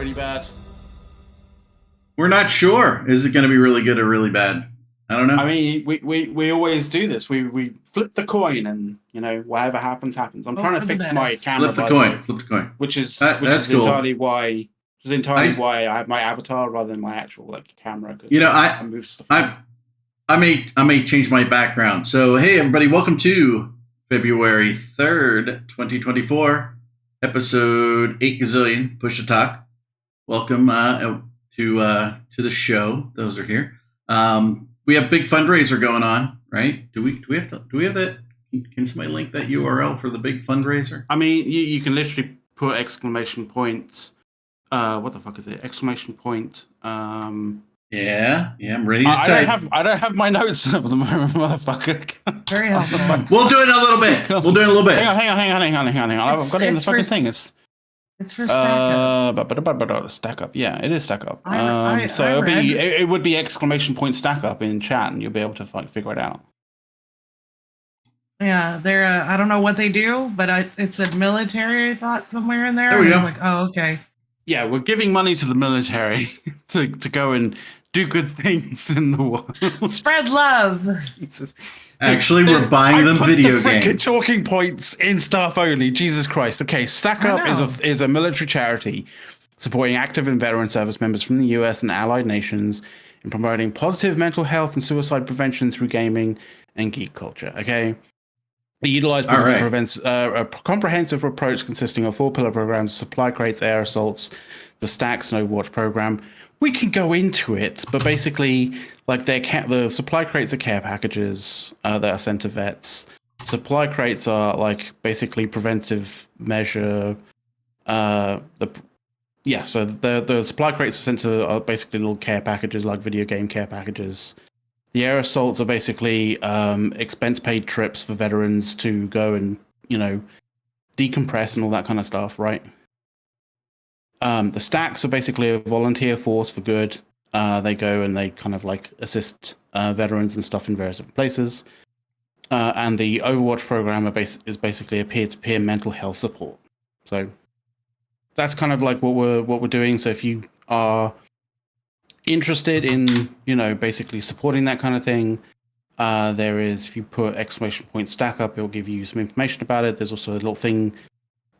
really bad? We're not sure. Is it going to be really good or really bad? I don't know. I mean, we always do this. We flip the coin, and whatever happens, happens. I'm trying to fix my camera. Flip the coin. Which is that's cool. entirely why. Why I have my avatar rather than my actual camera. I move stuff. I may change my background. So hey everybody, welcome to February 3rd, 2024, episode 8 gazillion Push to Talk. Welcome to the show. Those are here. We have big fundraiser going on, right? Do we have that? Can somebody link that URL for the big fundraiser? I mean, you can literally put exclamation points. What the fuck is it? Exclamation point. Yeah, I'm ready to type. I don't have my notes at the moment, motherfucker. Very helpful. We'll do it in a little bit. Hang on. I've got it in the fucking thing. It's for stack up. Stack up. Yeah, it is stack up. So it would be exclamation point stack up in chat, and you'll be able to figure it out. Yeah, they're I don't know what they do, but it's a military, I thought, somewhere in there. There we go. I was like, oh, okay. Yeah, we're giving money to the military to go and do good things in the world. Spread love. Jesus. Actually, we're buying them video games. Talking points in staff only. Jesus Christ. Okay, Stack Up is a military charity supporting active and veteran service members from the US and allied nations in promoting positive mental health and suicide prevention through gaming and geek culture. Okay. It utilizes a comprehensive approach consisting of 4-pillar programs: supply crates, air assaults, the stacks, and Overwatch program. We can go into it, but basically, the supply crates are care packages that are sent to vets. Supply crates are basically preventive measure. So the supply crates are sent to basically little care packages, like video game care packages. The air assaults are basically expense-paid trips for veterans to go and, decompress and all that kind of stuff, right? The stacks are basically a volunteer force for good. They go and they kind of assist veterans and stuff in various different places. And the Overwatch program is basically a peer-to-peer mental health support. So that's kind of what we're doing. So if you are interested in basically supporting that kind of thing, if you put exclamation point stack up, it'll give you some information about it. There's also a little thing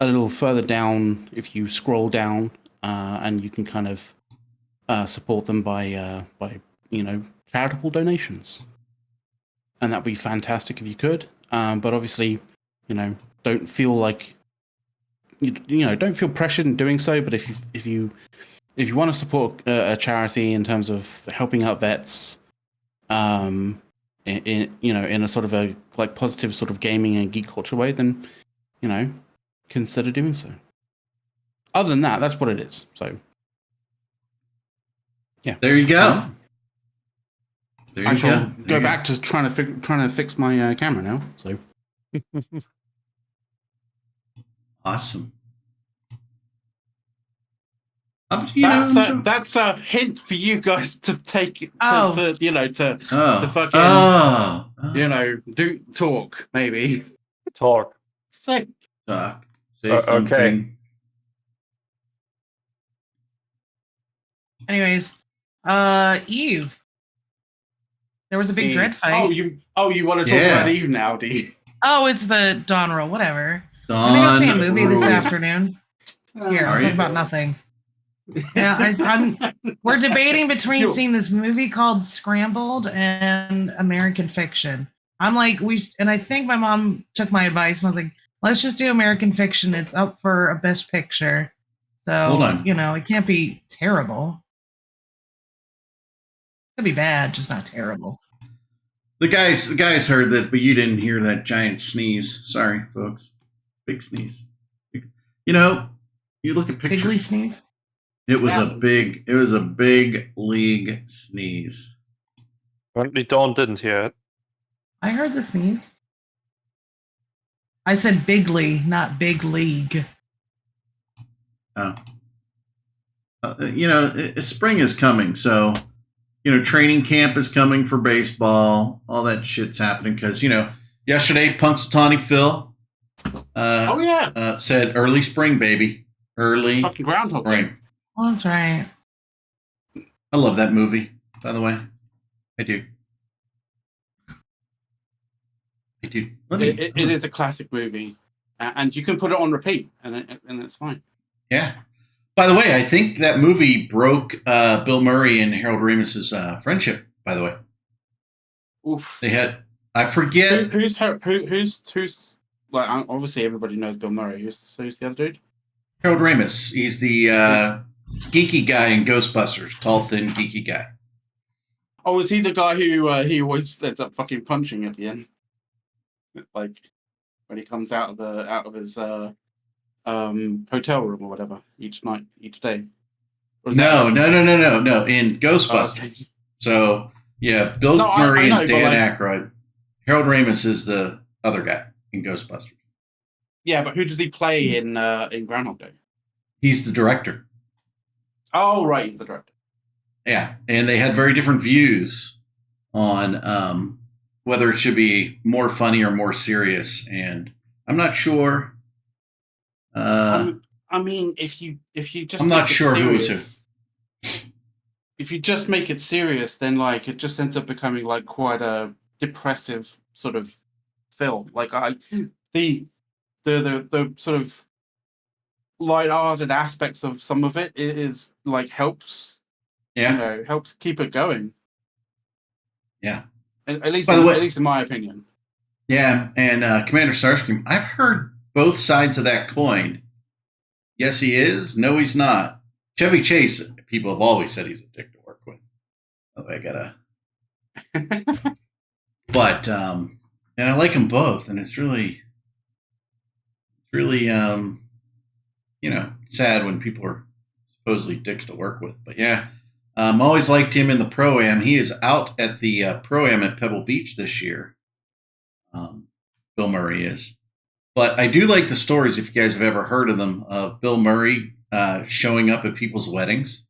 a little further down if you scroll down, and you can kind of support them by charitable donations, and that'd be fantastic if you could. But obviously, don't feel don't feel pressured in doing so. But if you want to support a charity in terms of helping out vets, in a sort of a positive sort of gaming and geek culture way, then consider doing so. Other than that, that's what it is. So yeah, there you go. I shall go back to trying to fix my camera now. So awesome. That's a hint for you guys to take it to do talk maybe. Talk. Say something. Okay. Anyways, Eve. There was a big dread fight. Oh, you want to talk about Eve now, do you? Oh, it's the Dawn roll, whatever. I'm gonna go see a movie this afternoon. Here, I'll talk about nothing. Yeah, we're debating between seeing this movie called Scrambled and American Fiction. I'm and I think my mom took my advice and I was like, let's just do American Fiction. It's up for a Best Picture. So, hold on. It can't be terrible. It could be bad, just not terrible. The guys heard that, but you didn't hear that giant sneeze. Sorry, folks. Big sneeze. You look at pictures. Bigly sneeze? It was a big league sneeze. Apparently Dawn didn't hear it. I heard the sneeze. I said bigly, not big league. Oh. Spring is coming, so training camp is coming for baseball. All that shit's happening because yesterday Punxsutawney Phil said early spring, baby. Early fucking Groundhog Day. Oh, that's right. I love that movie, by the way. I do. It is a classic movie, and you can put it on repeat, and it's fine. Yeah. By the way, I think that movie broke Bill Murray and Harold Ramis's friendship. By the way, Oof. They had, I forget who's like, obviously everybody knows Bill Murray. Who's the other dude? Harold Ramis. He's the geeky guy in Ghostbusters, tall, thin, geeky guy. Oh, is he the guy who he always ends up fucking punching at the end? Like when he comes out of his hotel room or whatever each day. No. In Ghostbusters. So yeah, Bill Murray and Dan Aykroyd. Harold Ramis is the other guy in Ghostbusters. Yeah, but who does he play in Groundhog Day? He's the director. Oh, right, he's the director. Yeah, and they had very different views on whether it should be more funny or more serious, and I'm not sure. I mean, if you just, I'm not sure who was who. If you just make it serious, then like it just ends up becoming like quite a depressive sort of film. Like the sort of light-hearted aspects of some of it is like helps. Yeah, helps keep it going. Yeah, at least in my opinion. Yeah, and Commander Starscream, I've heard both sides of that coin. Yes, he is. No, he's not. Chevy Chase, people have always said he's a dick to work with. Oh, I gotta. But and I like them both, and it's really sad when people are supposedly dicks to work with. But yeah, always liked him in the Pro-Am. He is out at the Pro-Am at Pebble Beach this year. Bill Murray is. But I do like the stories, if you guys have ever heard of them, of Bill Murray showing up at people's weddings.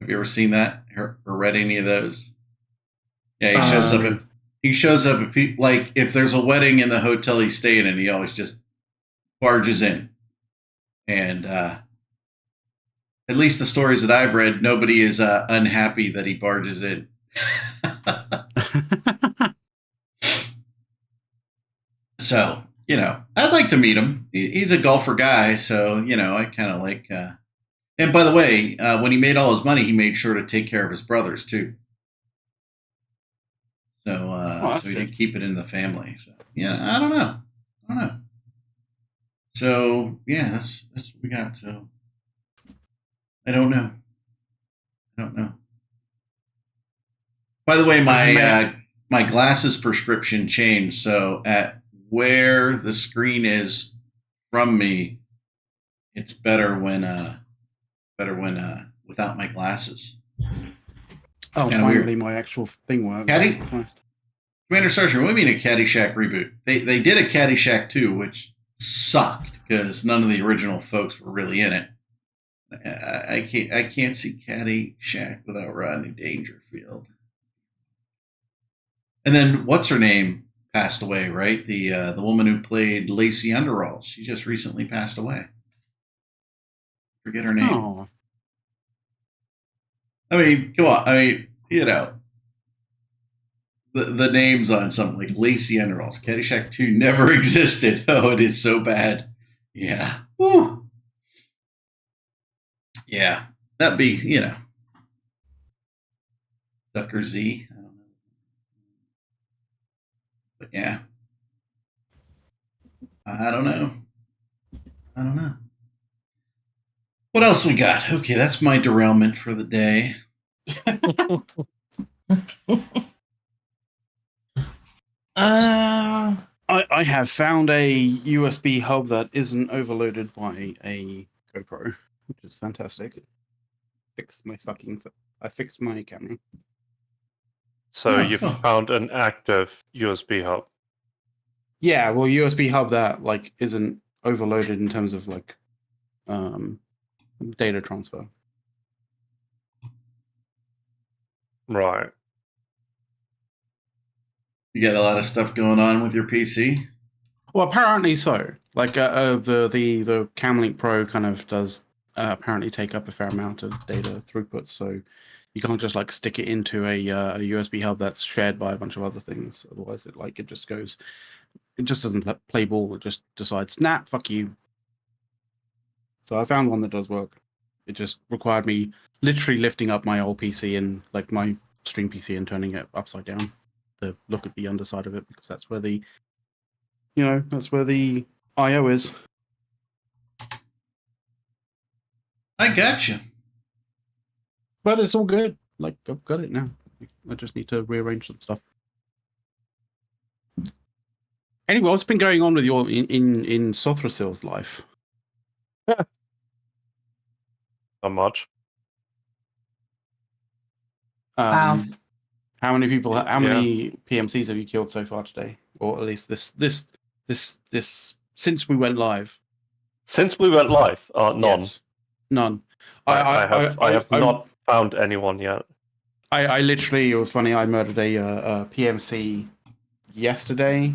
Have you ever seen that or read any of those? Yeah, he shows up at people, like if there's a wedding in the hotel he's staying in, he always just barges in. And at least the stories that I've read, nobody is unhappy that he barges in. So, I'd like to meet him. He's a golfer guy, so, I kind of like... And by the way, when he made all his money, he made sure to take care of his brothers, too. So, so he didn't keep it in the family. So, yeah, I don't know. So, yeah, that's what we got. So, I don't know. By the way, my glasses prescription changed. So, at where the screen is from me, it's better when without my glasses. Oh, finally, my actual thing works. Commander Sergeant, what do you mean a Caddyshack reboot? They did a Caddyshack 2, which sucked because none of the original folks were really in it. I can't see Caddyshack without Rodney Dangerfield. And then what's her name passed away, right? The woman who played Lacey Underall. She just recently passed away. Forget her name. Oh. I mean, come on. I mean, the names on something like Lacey Underall. Caddyshack 2 never existed. Oh, it is so bad. Yeah. Woo. Yeah. That'd be, Ducker Z. I don't know. But yeah. I don't know. What else we got? Okay, that's my derailment for the day. I have found a USB hub that isn't overloaded by a GoPro, which is fantastic. I fixed my camera. So you found an active USB hub. Yeah, well, USB hub that like isn't overloaded in terms of like data transfer. Right. You got a lot of stuff going on with your PC? Well, apparently so. Like the Camlink Pro kind of does apparently take up a fair amount of data throughput, so you can't just like stick it into a USB hub that's shared by a bunch of other things. Otherwise, it just goes, it just doesn't play ball. It just decides, nah, fuck you. So I found one that does work. It just required me literally lifting up my old PC and like my stream PC and turning it upside down to look at the underside of it, because that's where the, that's where the I/O is. I gotcha. But it's all good. Like, I've got it now. I just need to rearrange some stuff. Anyway, what's been going on with your in Sothrasil's life? Not much. Wow. How many people? How many PMCs have you killed so far today, or at least this since we went live? Since we went live, none. Yes. None. I have not found anyone yet. I literally, it was funny. I murdered a PMC yesterday.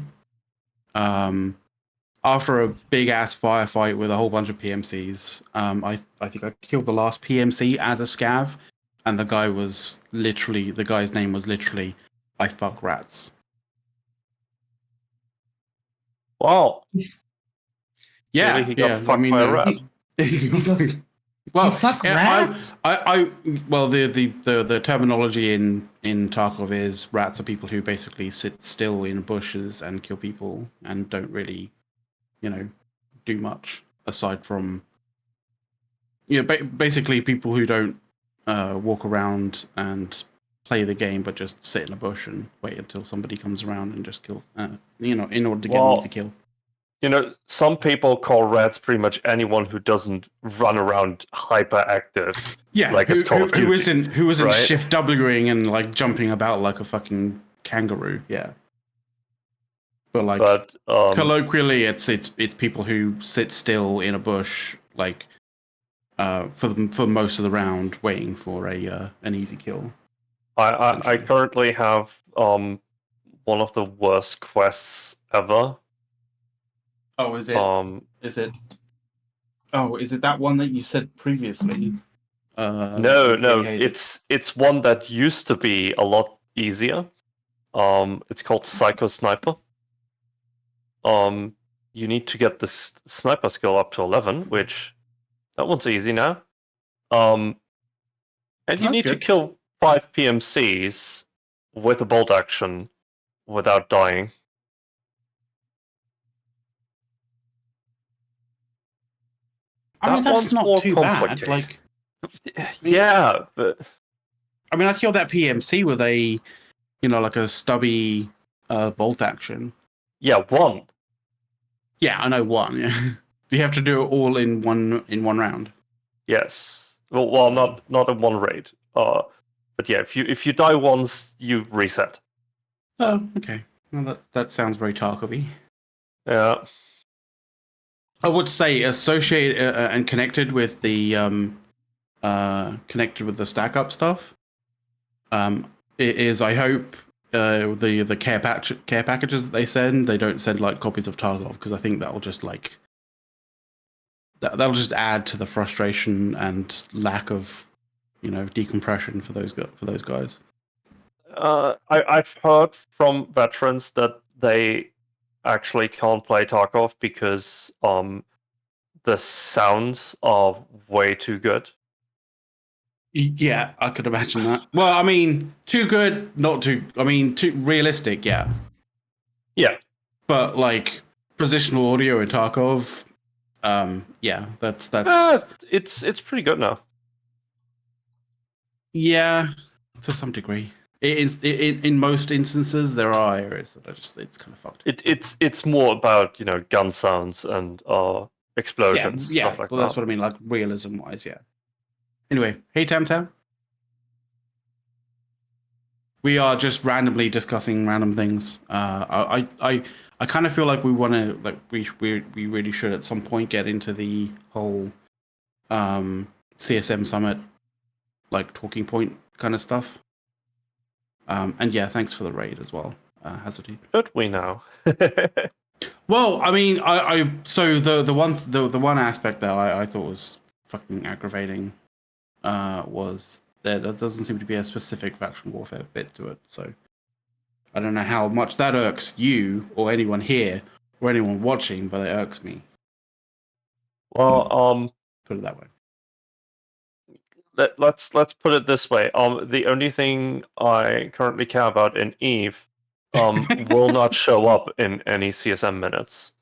After a big ass firefight with a whole bunch of PMCs. I think I killed the last PMC as a scav, and the guy's name was literally, I fuck rats. Wow. Yeah, Really, he got fucked by a rat. Well, you fuck rats? Well, the terminology in Tarkov is rats are people who basically sit still in bushes and kill people and don't really, do much aside from, basically people who don't walk around and play the game, but just sit in a bush and wait until somebody comes around and just kill, in order to get an easy kill. Some people call rats pretty much anyone who doesn't run around hyperactive. Yeah, like it's Call of Duty, who isn't right? shift Wing and like jumping about like a fucking kangaroo. Yeah, but colloquially, it's people who sit still in a bush, like for most of the round, waiting for an easy kill. I currently have one of the worst quests ever. Oh, is it? Is it? Oh, is it that one that you said previously? No, it's one that used to be a lot easier. It's called Psycho Sniper. You need to get this sniper skill up to 11, which that one's easy now. And you need to kill 5 PMCs with a bolt action without dying. I mean, that's not too bad. Like, yeah, but I mean, I killed that PMC with a, like a stubby bolt action. Yeah, one. Yeah, I know one. Yeah, do you have to do it all in one round? Yes. Well, not in one raid. But yeah, if you die once, you reset. Oh, okay. Well, that sounds very Tarkov-y. Yeah. I would say associated and connected with the stack up stuff. It is, I hope, the care packages that they don't send like copies of Tarkov, because I think that'll just like that'll just add to the frustration and lack of decompression for those guys. I've heard from veterans that they actually can't play Tarkov because the sounds are way too good. Yeah, I could imagine that. Well, I mean, too good, not too. I mean, too realistic. Yeah. Yeah. But like positional audio in Tarkov, yeah, that's. It's pretty good now. Yeah, to some degree. In most instances, there are areas that it's kind of fucked. It's more about gun sounds and explosions, stuff like that. That's what I mean, like realism wise, yeah. Anyway, hey Tam Tam. We are just randomly discussing random things. I kind of feel like we want to, like we really should at some point get into the whole CSM summit, like talking point kind of stuff. And yeah, thanks for the raid as well, Hazarded. Should we now? Well, I mean, so the one aspect that I thought was fucking aggravating was there doesn't seem to be a specific faction warfare bit to it. So I don't know how much that irks you or anyone here or anyone watching, but it irks me. Well, put it that way. Let's put it this way. The only thing I currently care about in Eve will not show up in any CSM minutes.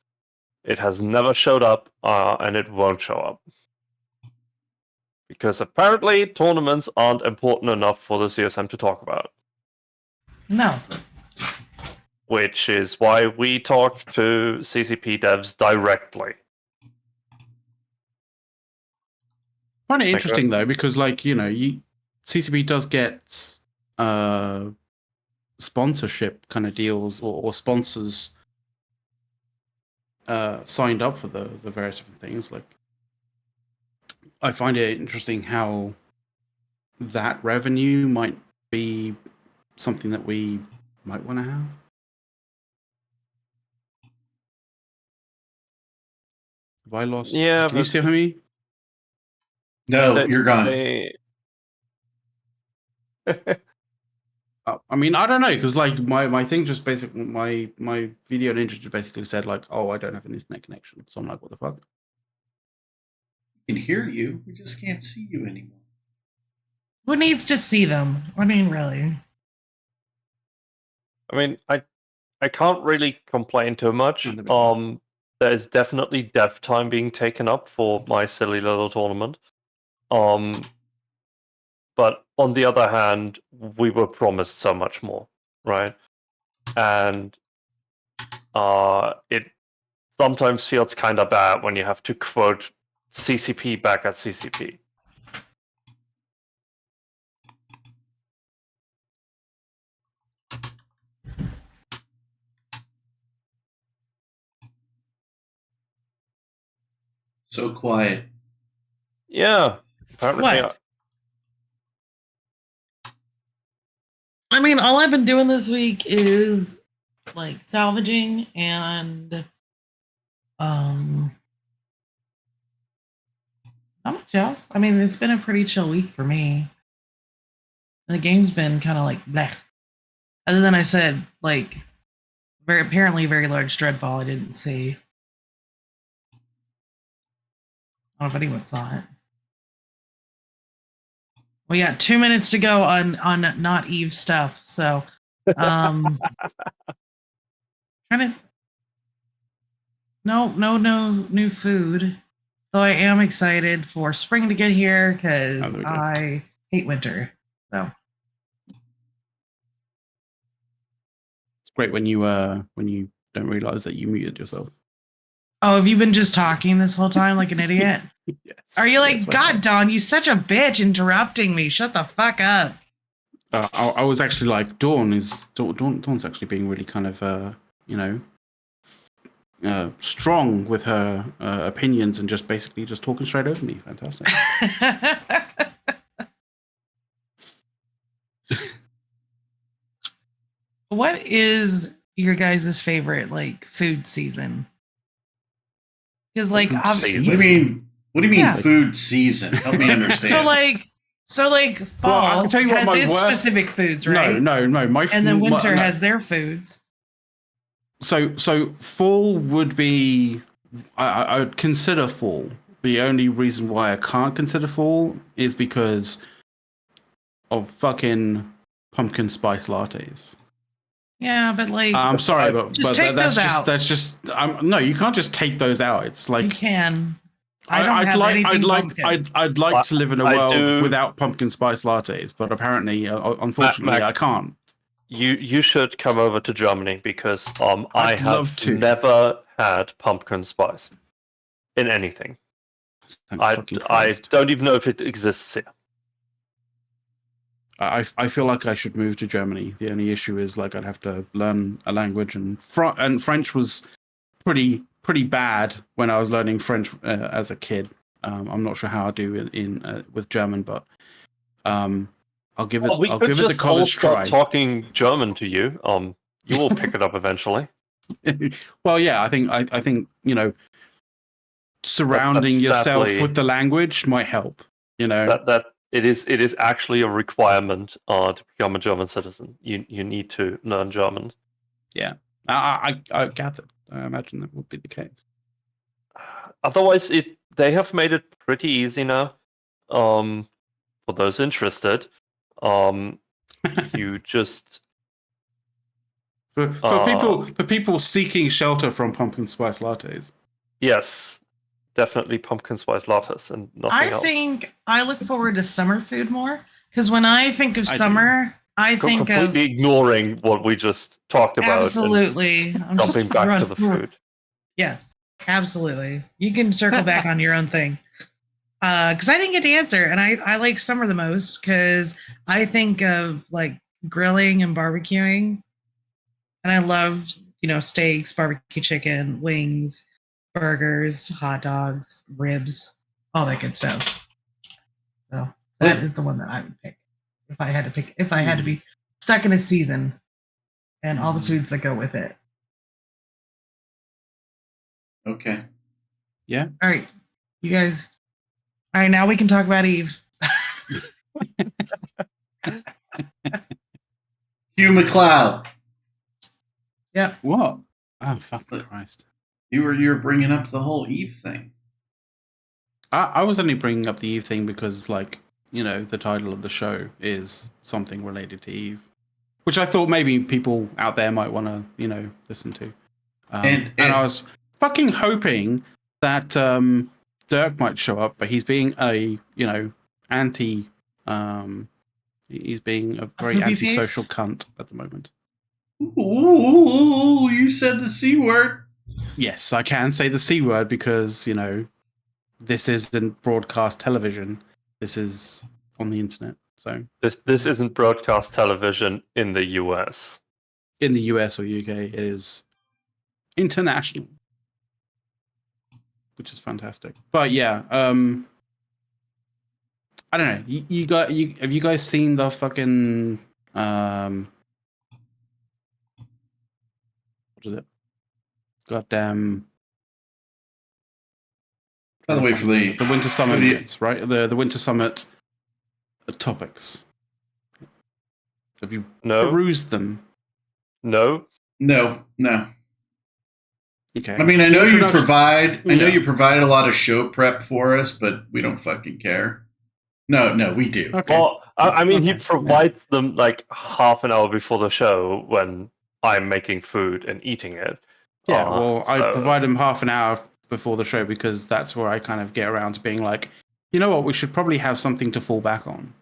It has never showed up, and it won't show up. Because apparently tournaments aren't important enough for the CSM to talk about. No. Which is why we talk to CCP devs directly. Kind of interesting though, because CCP does get sponsorship kind of deals or sponsors signed up for the various different things. Like, I find it interesting how that revenue might be something that we might want to have. Have I lost? Yeah, can you still hear me? No, you're gone. I mean, I don't know, because like my thing just basically my video ninja just basically said like, oh, I don't have an internet connection. So I'm like, what the fuck? We can hear you. We just can't see you anymore. Who needs to see them? I mean, really. I mean, I can't really complain too much. There's definitely dev time being taken up for my silly little tournament. But on the other hand, we were promised so much more, right? And it sometimes feels kind of bad when you have to quote CCP back at CCP. So quiet. Yeah. Apparently. What? I mean, all I've been doing this week is like salvaging and not much else. I mean, it's been a pretty chill week for me. The game's been kind of like bleh. Other than I said, like, apparently very large dread ball I didn't see. I don't know if anyone saw it. We got 2 minutes to go on not Eve stuff, so trying to no new food. Though I am excited for spring to get here because I hate winter. So it's great when you don't realize that you muted yourself. Oh, have you been just talking this whole time like an idiot? Yes. Are you like, God, Don, you such a bitch interrupting me. Shut the fuck up. I was actually like, Dawn's actually being really kind of, strong with her opinions and just basically just talking straight over me. Fantastic. What is your guys' favorite like food season? Because like, obviously, what do you mean food season? Help me understand. So fall I can tell you what, has its specific foods, right? No. And then winter has their foods. So fall would be, I would consider fall. The only reason why I can't consider fall is because of fucking pumpkin spice lattes. Yeah, but like, I'm sorry, but that's just no, you can't just take those out. It's like you can. I'd like to live in a world without pumpkin spice lattes, but apparently, unfortunately, Mac, I can't. You should come over to Germany because I have never had pumpkin spice in anything. I don't even know if it exists here. I feel like I should move to Germany. The only issue is like I'd have to learn a language, and French was pretty bad when I was learning French as a kid. I'm not sure how I do in with German, but I'll give it. I'll give it the college try. Talking German to you. You will pick it up eventually. Well, yeah, I think surrounding yourself sadly, with the language might help. You know that it is actually a requirement to become a German citizen. You need to learn German. Yeah, I gathered. I imagine that would be the case. Otherwise, they have made it pretty easy now. For those interested, you just for people seeking shelter from pumpkin spice lattes. Yes, definitely pumpkin spice lattes and nothing else. I think I look forward to summer food more because when I think of summer, I think completely ignoring what we just talked about. Absolutely, I'm jumping back to the food. Yes, absolutely. You can circle back on your own thing. Because I didn't get to answer, and I like summer the most because I think of like grilling and barbecuing, and I love steaks, barbecue chicken, wings, burgers, hot dogs, ribs, all that good stuff. So that is the one that I would pick if I had to pick. If I had to be stuck in a season, and all the foods that go with it. Okay. Yeah. All right, you guys. All right, now we can talk about Eve. Hugh McLeod. Yep. What? Oh, fucking Christ. You were bringing up the whole Eve thing. I was only bringing up the Eve thing because, like, the title of the show is something related to Eve, which I thought maybe people out there might want to, listen to. And I was fucking hoping that Dirk might show up, but he's being a, anti. He's being a very antisocial cunt at the moment. Ooh, you said the C word. Yes, I can say the C word because, this isn't broadcast television. This is on the internet. So this isn't broadcast television in the US. In the US or UK, it is international, which is fantastic. But yeah, I don't know. Have you guys seen the fucking what is it? Goddamn. By the way, for the Winter Summit minutes, right? The Winter Summit topics. Have you perused them? No. Okay. I mean, I know you provide. I know you provided a lot of show prep for us, but we don't fucking care. No, we do. Okay. Well, I mean, he provides them like half an hour before the show when I'm making food and eating it. Yeah, I provide him half an hour before the show because that's where I kind of get around to being like, you know what, we should probably have something to fall back on.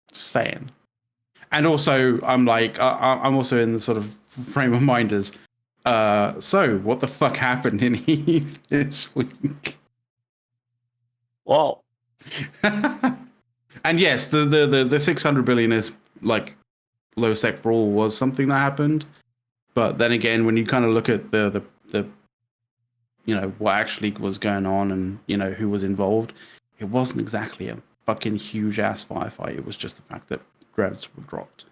Just saying. And also, I'm like, I'm also in the sort of frame of mind as, so what the fuck happened in Eve this week? Well, and yes, the 600 billion is like low sec brawl was something that happened, but then again, when you kind of look at the what actually was going on and who was involved, it wasn't exactly a fucking huge ass firefight. It was just the fact that dreads were dropped,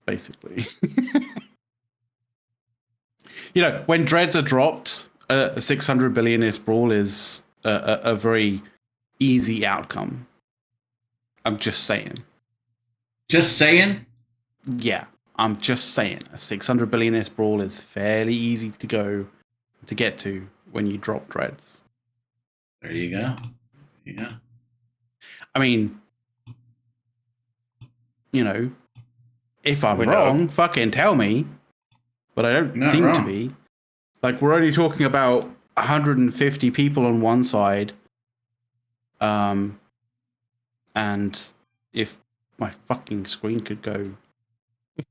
basically. When dreads are dropped, a 600 billion-ish brawl is a very easy outcome. I'm just saying. Just saying? Yeah, I'm just saying. A 600 billion-ish brawl is fairly easy to get to when you drop dreads. There you go. Yeah. I mean, if I'm wrong, fucking tell me. But I don't seem to be. Like, we're only talking about 150 people on one side. And if my fucking screen could go...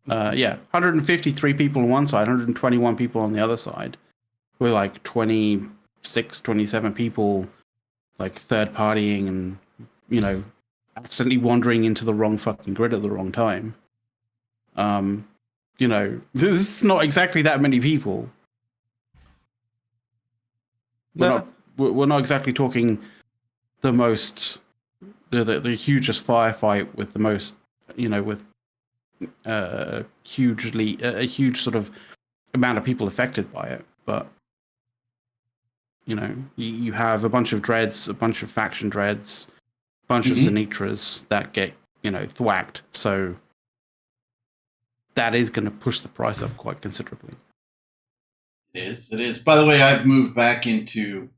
153 people on one side, 121 people on the other side. With like 26, 27 people like third partying and, accidentally wandering into the wrong fucking grid at the wrong time. This is not exactly that many people. We're not exactly talking the most, the hugest firefight with the most, with a huge sort of amount of people affected by it. But you know, you have a bunch of dreads, a bunch of faction dreads, a bunch of Zenitras that get, you know, thwacked. So that is going to push the price up quite considerably. It is. By the way, I've moved back into,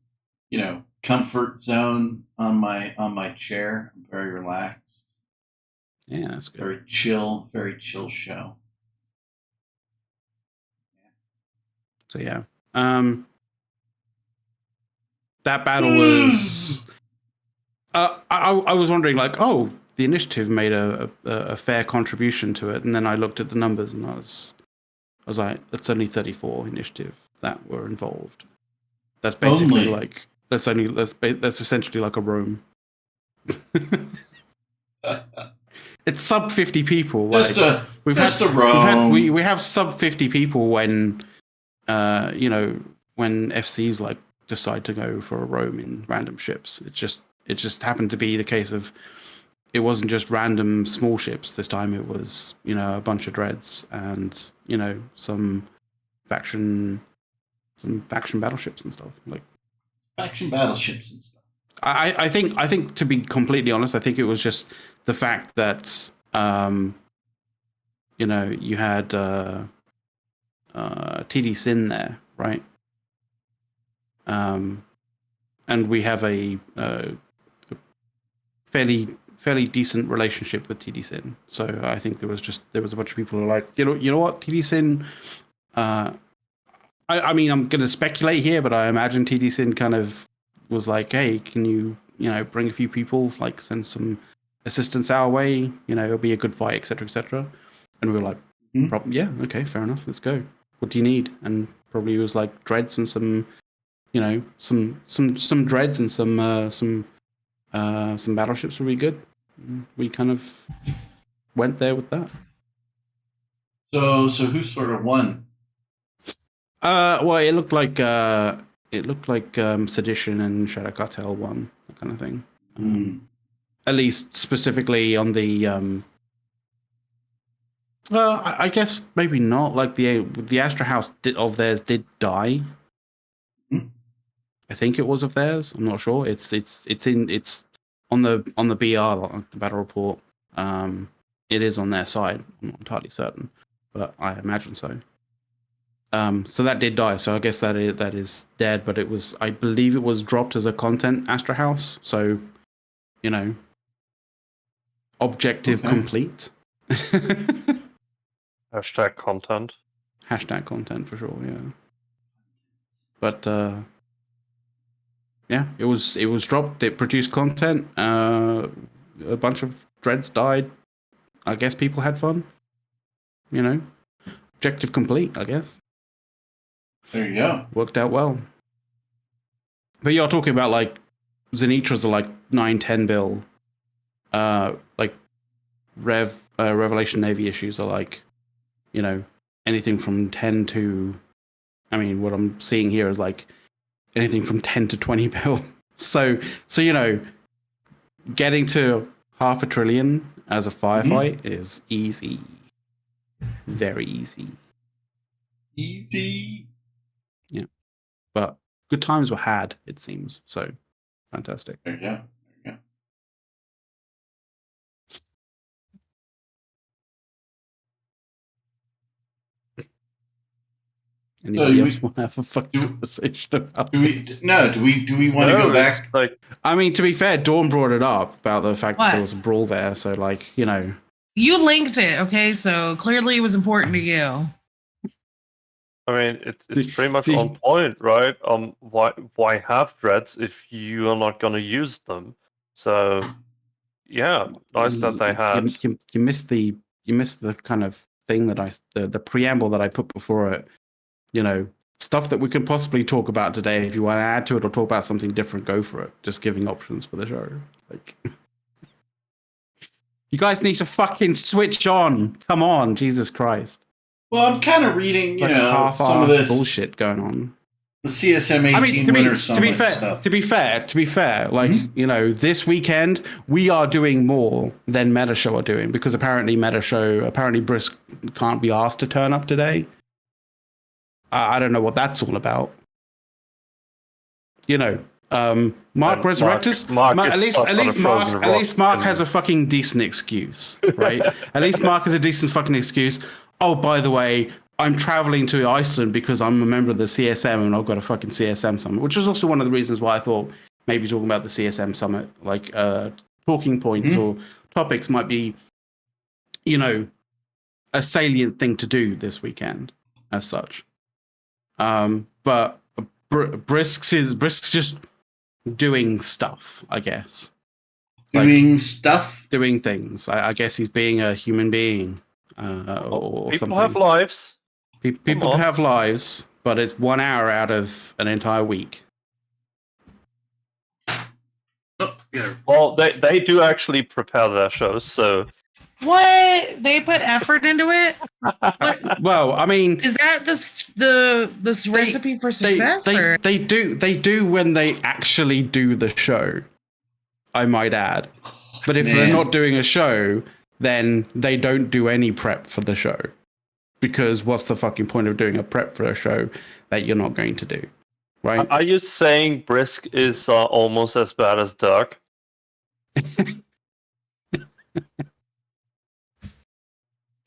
you know, comfort zone on my chair. I'm very relaxed. Yeah, that's good. Very chill show. So yeah. That battle was. I was wondering, like, oh, the initiative made a fair contribution to it, and then I looked at the numbers, and I was like, that's only 34 initiative that were involved. That's basically like that's essentially like a room. It's sub 50 people. We have sub 50 people when, you know, when FCs like decide to go for a roam in random ships. It just happened to be the case of it wasn't just random small ships this time. It was, you know, a bunch of dreads and, you know, some faction battleships and stuff. Like faction battleships and stuff. I think to be completely honest, I think it was just the fact that you know, you had TD Sin there, right? And we have a fairly decent relationship with TD Sin. So I think there was a bunch of people who were like, you know what, TD Sin. I mean, I'm going to speculate here, but I imagine TD Sin kind of was like, hey, can you know, bring a few people, like send some assistance our way, you know, it'll be a good fight, etc., etc. And we were like, yeah, okay, fair enough, let's go. What do you need? And probably it was like dreads and some, you know, some dreads and some battleships would be good. We kind of went there with that. So who sort of won? Well, it looked like Sedition and Shadow Cartel won, that kind of thing. At least specifically on the well, I guess maybe not. Like the Astra House of theirs did die. I think it was of theirs. I'm not sure. It's on the BR, the battle report. It is on their side. I'm not entirely certain, but I imagine so. So that did die. So I guess that is dead. But it was, I believe, it was dropped as a content Astra House. So, you know, objective complete. Hashtag content. Hashtag content for sure. Yeah. But yeah, it was dropped. It produced content. A bunch of dreads died. I guess people had fun. You know, objective complete, I guess. There you go. Worked out well. But you're talking about like Zenitras are like 9-10 bill. Like Revelation Navy issues are like, you know, anything from 10 to, I mean, what I'm seeing here is like anything from 10 to 20 bill. So you know, getting to 500 billion as a firefight is easy. Very easy. Easy. Yeah. But good times were had, it seems. So fantastic. There you go. Anybody else want to have a fucking conversation about this? Do we want to go back? Like, I mean, to be fair, Dawn brought it up about the fact that there was a brawl there. So, like, you know. You linked it, okay? So clearly it was important to you. I mean, it's pretty much on point, right? Why have dreads if you are not going to use them? So, yeah, nice that they had. You missed the kind of thing that the preamble that I put before it. You know, stuff that we can possibly talk about today. If you want to add to it or talk about something different, go for it. Just giving options for the show. Like, you guys need to fucking switch on. Come on, Jesus Christ. Well, I'm kind of reading, you know, some of this bullshit going on. The CSM 18 winter summit stuff. To be fair, like, you know, this weekend we are doing more than Meta Show are doing because apparently Brisk can't be asked to turn up today. I don't know what that's all about. Mark Resurrectus. At least Mark has a fucking decent excuse, right? At least Mark has a decent fucking excuse. Oh, by the way, I'm traveling to Iceland because I'm a member of the CSM and I've got a fucking CSM summit, which is also one of the reasons why I thought maybe talking about the CSM summit, like talking points or topics might be, a salient thing to do this weekend as such. But Brisk's just doing stuff, I guess. Doing things. I guess he's being a human being. Or people something. have lives. People have lives, but it's 1 hour out of an entire week. Oh, yeah. Well, they do actually prepare their shows, so. What? They put effort into it? Well, I mean, is that this recipe for success? They do when they actually do the show, I might add. But if they're not doing a show, then they don't do any prep for the show. Because what's the fucking point of doing a prep for a show that you're not going to do? Right? Are you saying Brisk is almost as bad as Dirk?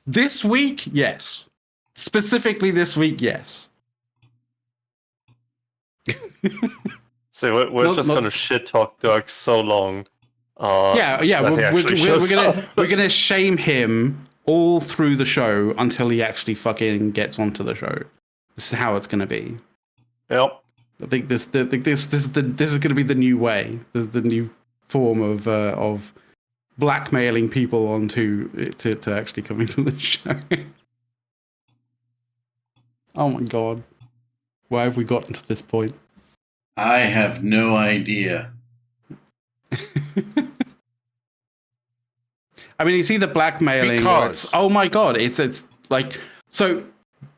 This week, yes. Specifically this week, yes. So we're just going to shit talk Dirk so long. We're gonna shame him all through the show until he actually fucking gets onto the show. This is how it's gonna be. Yep. I think this is gonna be the new way, the new form of blackmailing people onto to actually coming to the show. Oh my god, why have we gotten to this point? I have no idea. I mean, it's either blackmailing or it's, oh my god, it's like, so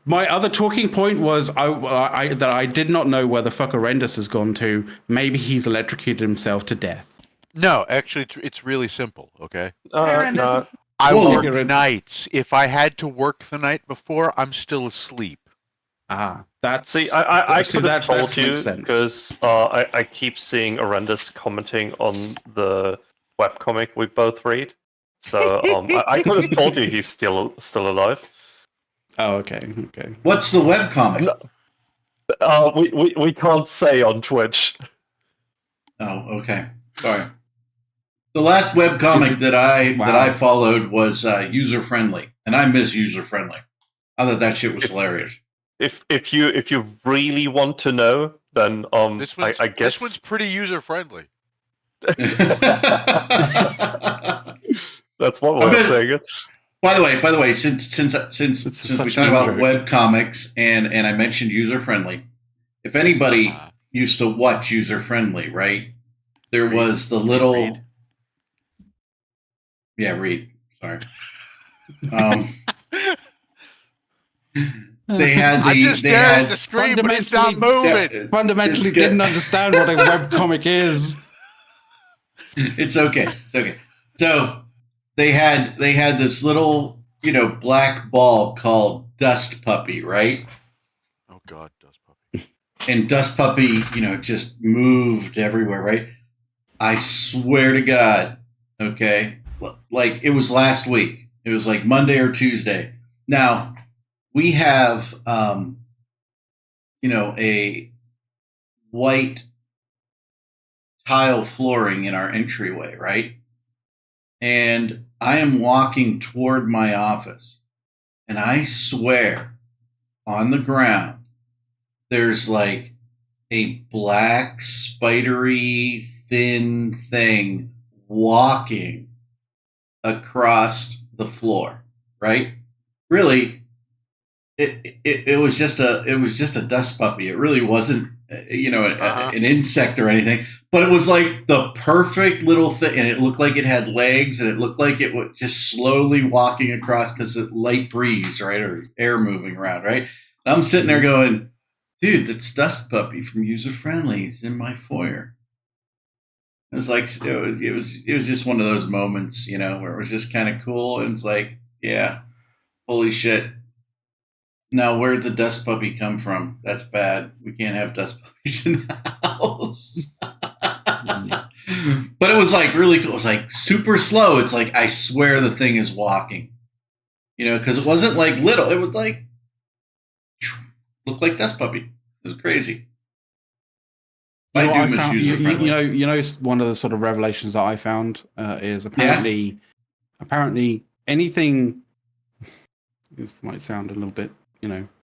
my other talking point was that I did not know where the fuck Horrendous has gone to. Maybe he's electrocuted himself to death. No, actually, it's really simple, okay? No. I work nights. If I had to work the night before, I'm still asleep. That's... See, I could have told you because I keep seeing Horrendous commenting on the webcomic we both read. So I could have told you he's still alive. Oh, okay. What's the webcomic? We can't say on Twitch. Oh, okay. Sorry. The last webcomic that I followed was User Friendly, and I miss User Friendly. I thought that shit was hilarious. If you really want to know, then I guess this one's pretty user friendly. That's one way of saying it. By the way, since we talk about web comics and I mentioned user friendly, if anybody used to watch user friendly, right? There was the little Reed. Sorry. They had I'm just staring at the screen, but it's not moving. Fundamentally didn't understand what a webcomic is. It's okay. So they had this little, black ball called Dust Puppy, right? Oh God, Dust Puppy. And Dust Puppy, just moved everywhere, right? I swear to God, okay? Like it was last week. It was like Monday or Tuesday. Now, we have a white tile flooring in our entryway, right? And I am walking toward my office, and I swear on the ground there's like a black spidery thin thing walking across the floor, right? Really, it was just a dust puppy. It really wasn't an insect or anything, but it was like the perfect little thing, and it looked like it had legs, and it looked like it was just slowly walking across because of light breeze, right, or air moving around, right? And I'm sitting there going, dude, that's Dust Puppy from User Friendly. He's in my foyer. It was like it was just one of those moments, where it was just kind of cool, and it's like, yeah, holy shit. Now, where'd the Dust Puppy come from? That's bad. We can't have Dust Puppies in the house. house. But it was like really cool. It was like super slow. It's like, I swear the thing is walking, because it wasn't like little. It was like, looked like Dust Puppy. It was crazy. One of the sort of revelations that I found is apparently anything. This might sound a little bit,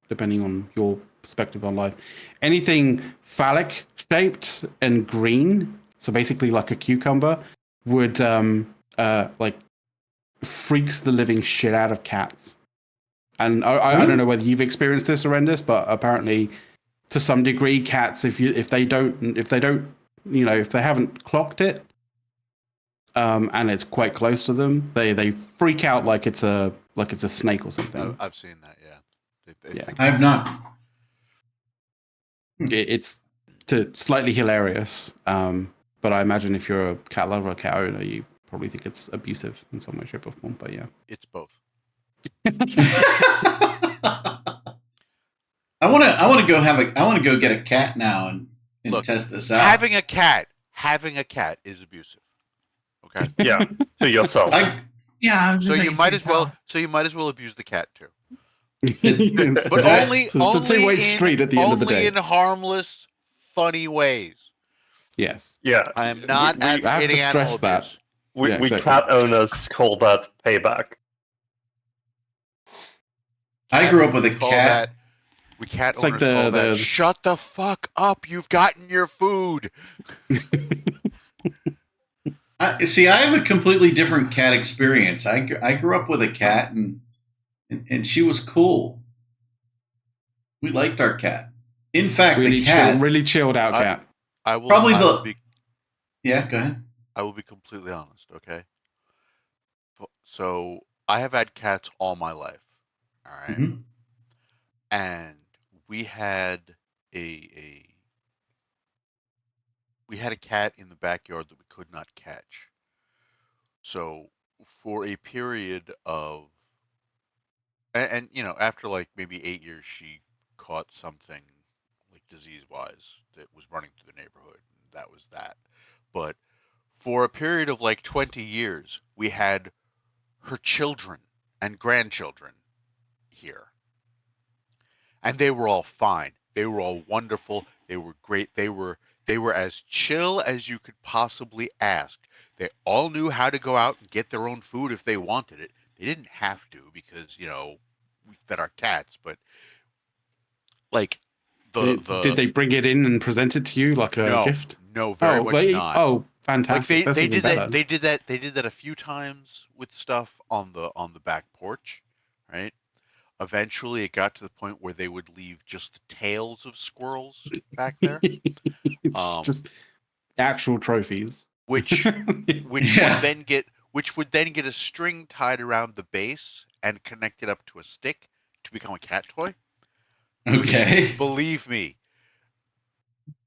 depending on your perspective on life. Anything phallic shaped and green, so basically like a cucumber, would like freaks the living shit out of cats. And I don't know whether you've experienced this, Horrendous, but apparently, to some degree, cats, if they haven't clocked it, and it's quite close to them, they freak out like it's a snake or something. I've seen that. Yeah. Yeah. I have not. It's slightly hilarious, but I imagine if you're a cat lover or a cat owner, you probably think it's abusive in some way, shape, or form. But yeah, it's both. I want to go get a cat now and look, test this out. Having a cat is abusive. Okay. Yeah, to yourself. So you might as well abuse the cat too. But it's a two-way street at the end of the day. Only in harmless, funny ways. Yes. Yeah. I am not advocating animal abuse. We cat owners call that payback. I grew up with a cat. We cat owners call that, shut the fuck up, you've gotten your food. See, I have a completely different cat experience. I grew up with a cat, and she was cool. We liked our cat. In fact, really the cat... really chilled out cat. I will, yeah, go ahead. I will be completely honest, okay? So, I have had cats all my life, all right? Mm-hmm. And we had a cat in the backyard that we could not catch. So for a period of, and after like maybe 8 years, she caught something like disease-wise that was running through the neighborhood. And that was that. But for a period of like 20 years, we had her children and grandchildren here. And they were all fine. They were all wonderful. They were great. They were as chill as you could possibly ask. They all knew how to go out and get their own food if they wanted it. They didn't have to because, we fed our cats, but like did they bring it in and present it to you like a gift? No, very much not. Oh, fantastic. Like they did that. They did that a few times with stuff on the back porch, right? Eventually, it got to the point where they would leave just the tails of squirrels back there. It's just actual trophies, which would then get a string tied around the base and connected up to a stick to become a cat toy. Okay. Which, believe me,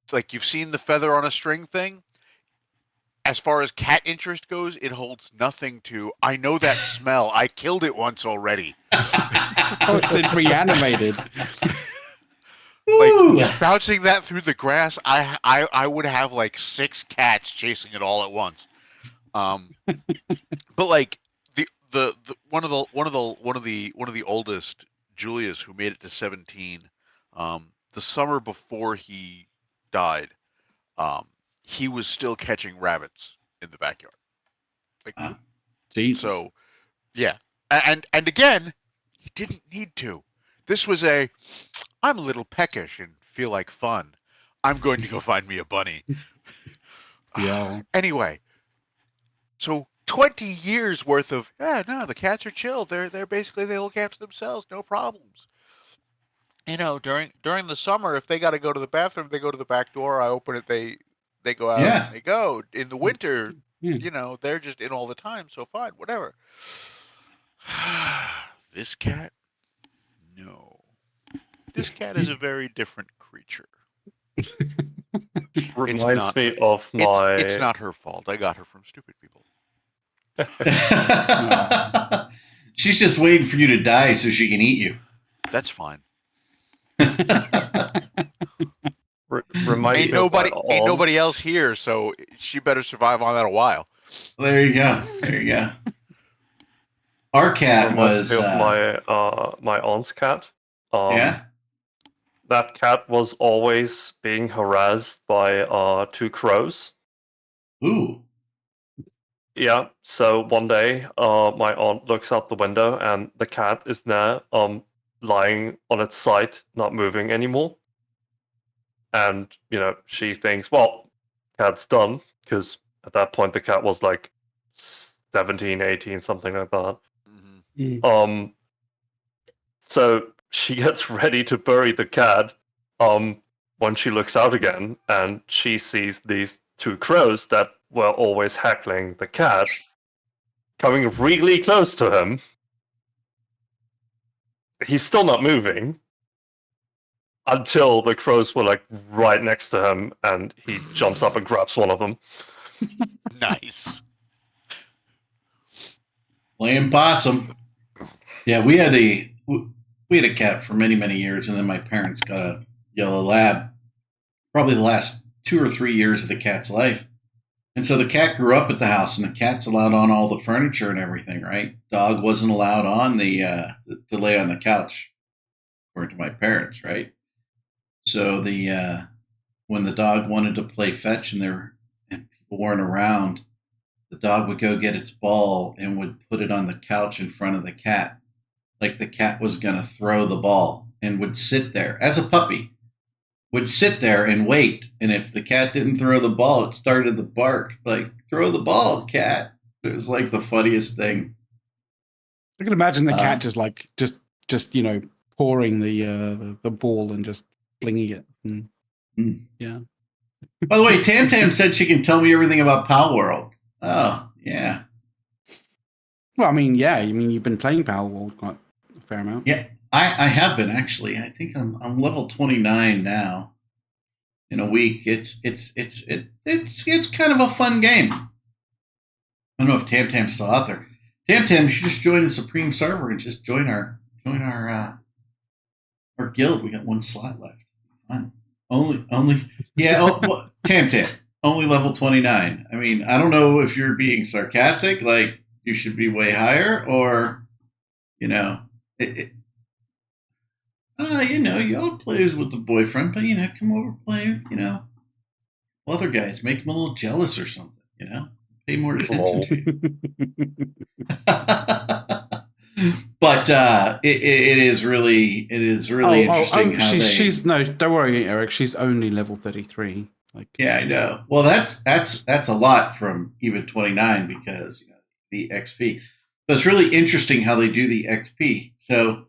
it's like you've seen the feather on a string thing. As far as cat interest goes, it holds nothing to, I know that smell. I killed it once already. Oh, it's reanimated. Like bouncing that through the grass, I would have like 6 cats chasing it all at once. But like the one of the oldest, Julius, who made it to 17, the summer before he died, he was still catching rabbits in the backyard. Like, Jesus. So, yeah, and again, he didn't need to. This was I'm a little peckish and feel like fun. I'm going to go find me a bunny. Yeah. Anyway, so 20 years worth of the cats are chill. They're basically, they look after themselves, no problems. During the summer, if they got to go to the bathroom, they go to the back door. I open it. They go out. And they go. In the winter, they're just in all the time. So fine, whatever. This cat, no. This cat is a very different creature. Reminds me of my... It's not her fault. I got her from stupid people. She's just waiting for you to die so she can eat you. That's fine. Reminds Ain't me of my nobody else aunts. here, so she better survive on that a while. There you go. There you go. Our cat Reminds was me of my aunt's cat. yeah. That cat was always being harassed by two crows. Ooh. Yeah, so one day, my aunt looks out the window and the cat is there, lying on its side, not moving anymore. And, she thinks, well, cat's done, because at that point the cat was like 17, 18, something like that. Mm-hmm. So she gets ready to bury the cat, when she looks out again, and she sees these two crows that were always heckling the cat coming really close to him. He's still not moving until the crows were like right next to him, and he jumps up and grabs one of them. Nice. Playing possum. Yeah, we had a cat for many, many years, and then my parents got a yellow lab. Probably the last 2 or 3 years of the cat's life. And so the cat grew up at the house, and the cat's allowed on all the furniture and everything, right? Dog wasn't allowed on to lay on the couch, according to my parents, right? So when the dog wanted to play fetch and people weren't around, the dog would go get its ball and would put it on the couch in front of the cat, like the cat was going to throw the ball, and would sit there as a puppy. Would sit there and wait, and if the cat didn't throw the ball, it started to bark like, "Throw the ball, cat!" It was like the funniest thing. I can imagine the cat just pouring the ball and just flinging it. Yeah. By the way, Tam Tam said she can tell me everything about Pal World. Oh yeah. Well, I mean, yeah. I mean, you've been playing Pal World quite a fair amount. Yeah, I have been actually. I think I'm level 29 now. In a week, it's kind of a fun game. I don't know if Tam Tam's still out there. Tam Tam, you should just join the Supreme server and just join our guild. We got one slot left. Fun. Only Tam Tam, only level 29. I mean, I don't know if you're being sarcastic, like you should be way higher, or y'all plays with the boyfriend, but come over, play, other guys, make them a little jealous or something, pay more attention to you. But it is really interesting how she's no, don't worry, Eric. She's only level 33. Yeah, I know. Well, that's a lot from even 29 because the XP. But it's really interesting how they do the XP. So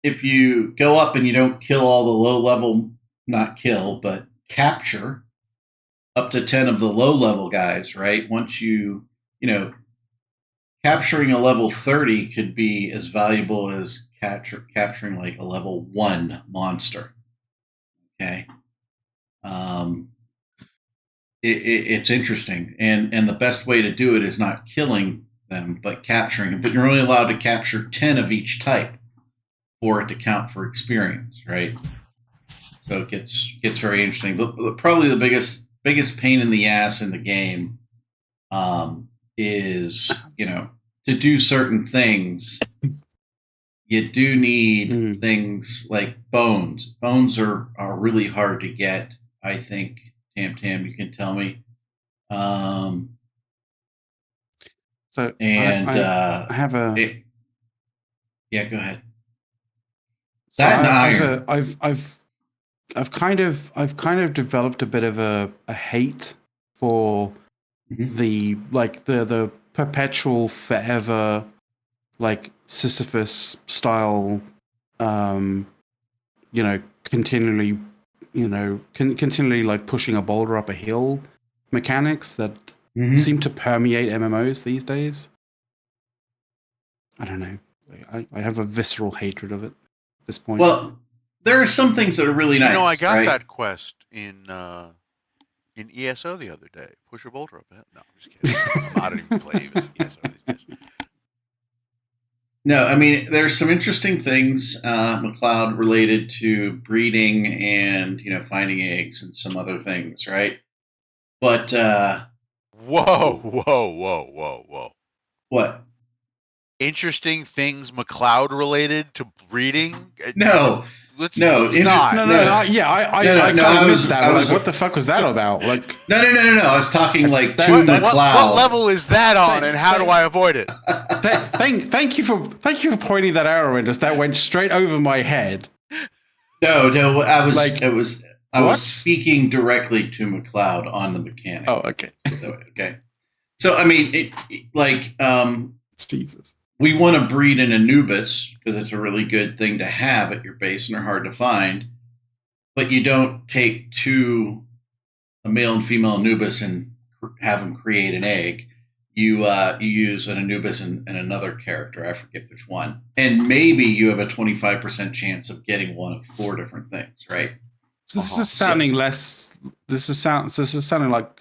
if you go up and you don't kill all the low level, not kill, but capture up to 10 of the low level guys, right? Once capturing a level 30 could be as valuable as capturing like a level 1 monster. Okay. It's interesting. And the best way to do it is not killing them, but capturing them. But you're only allowed to capture 10 of each type for it to count for experience, right? So it gets very interesting. Probably the biggest pain in the ass in the game is to do certain things. You do need things like bones. Bones are really hard to get. I think Tam Tam, you can tell me. So and I have a yeah, go ahead. So iron. I've kind of developed a bit of a hate for the Perpetual Forever, like Sisyphus style, continually like pushing a boulder up a hill mechanics that seem to permeate MMOs these days. I don't know. I have a visceral hatred of it at this point. Well, there are some things that are really nice. I got right? that quest in ESO the other day. Push a boulder up. No, I'm just kidding. I don't even play ESO these days. No, I mean, there's some interesting things, McLeod, related to breeding and, finding eggs and some other things, right? But, Whoa. What? Interesting things McLeod related to breeding? No. Let's No, not. No, I kind of missed that. Like, what the fuck was that about? Like, No. I was talking like to What McLeod. level is that on, and how do I avoid it? Thank you for pointing that out, Arrowenders. That went straight over my head. No, I was Like, I was speaking directly to McLeod on the mechanic. Oh, okay. Okay. So I mean, It's Jesus. We want to breed an Anubis because it's a really good thing to have at your base, and they're hard to find. But you don't take a male and female Anubis and have them create an egg. You use an Anubis and another character. I forget which one. And maybe you have a 25% chance of getting one of 4 different things, right? So this is sounding less. This is sounding like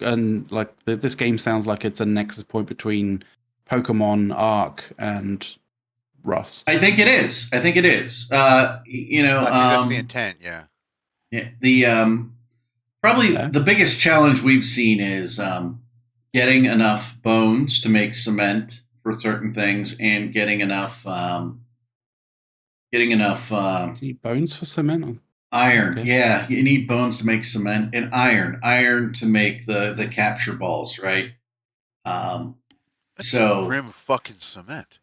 this game sounds like it's a nexus point between Pokemon, Arc, and Rust. I think it is. I think that's the intent. Yeah. Yeah. The biggest challenge we've seen is getting enough bones to make cement for certain things, and getting enough. You need bones for cement. Iron, okay. Yeah, you need bones to make cement, and iron to make the capture balls, right? So grim fucking cement.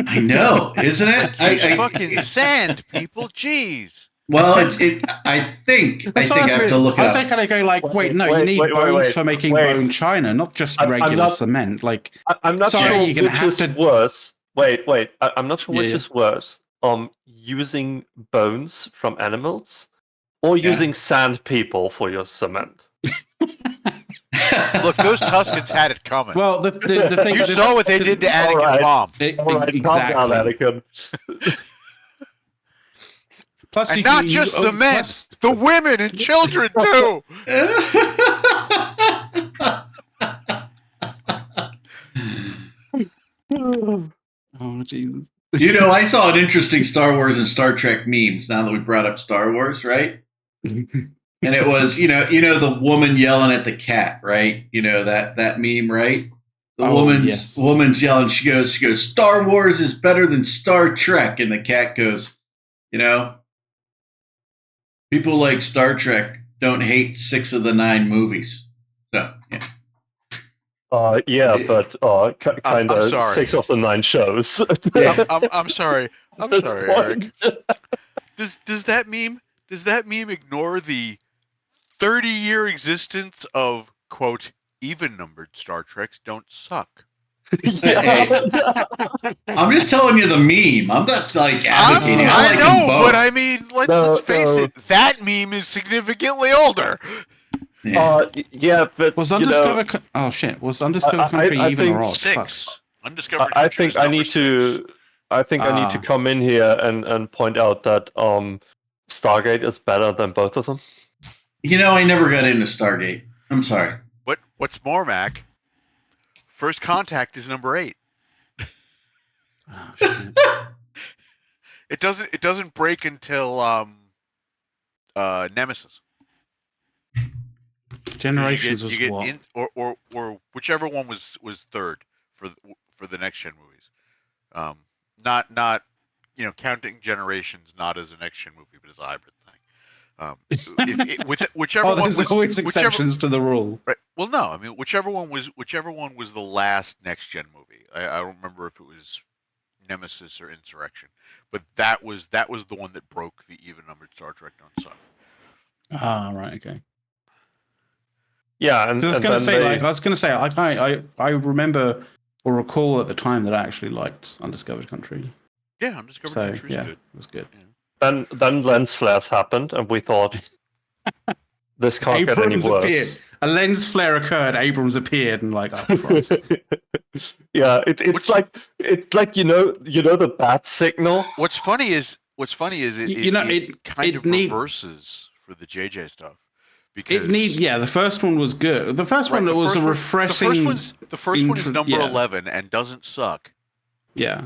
I know, isn't it? I fucking sand, people. Jeez. Well, I think I have to look it up. I was kind of going like, you need bones for making bone china, not just regular cement. Like, I'm not sure which is worse. Wait, I'm not sure which is worse. Using bones from animals or using sand people for your cement. Look, those Tuscans had it coming. Well, the thing you saw what they did to Anakin's mom. Exactly. Calm down, Anakin. Plus, and not just the men, the women and children too. Oh, Jesus. I saw an interesting Star Wars and Star Trek memes now that we brought up Star Wars, right? And it was, the woman yelling at the cat, right? That meme, right? The woman's yelling. She goes, Star Wars is better than Star Trek. And the cat goes, people like Star Trek don't hate 6 of the 9 movies. So, yeah. But kind of 6 of the 9 shows. I'm sorry. I'm sorry, Eric. Does that meme ignore the 30-year existence of, quote, even-numbered Star Treks don't suck? Hey, I'm just telling you the meme. I'm not advocating. I know, but I mean, let's face it. That meme is significantly older. Yeah, but was Undiscovered? Oh shit! Was Undiscovered Country even or odd? 6. Undiscovered. I think I need to. I think I need to come in here and point out that Stargate is better than both of them. I never got into Stargate. I'm sorry. What's more, Mac? First Contact is number 8. Oh, shit. It doesn't break until Nemesis. Generations you get was what? or whichever one was third for the next gen movies. Not counting Generations not as a next gen movie but as a hybrid thing. Whichever one there's was always exceptions to the rule. Right. Well, no, I mean whichever one was the last next gen movie. I don't remember if it was Nemesis or Insurrection, but that was the one that broke the even numbered Star Trek don't suck. Ah, right, okay. Yeah, and I was going to say, I remember or recall at the time that I actually liked Undiscovered Country. Yeah, Undiscovered Country is good. It was good. Yeah. Then lens flares happened, and we thought this can't get any worse. Appeared. A lens flare occurred. Abrams appeared, and Christ. Yeah, it's like the bat signal. What's funny is it kind of reverses for the JJ stuff. Because the first one was good. The first one was a refreshing. The first one is number 11 and doesn't suck. Yeah.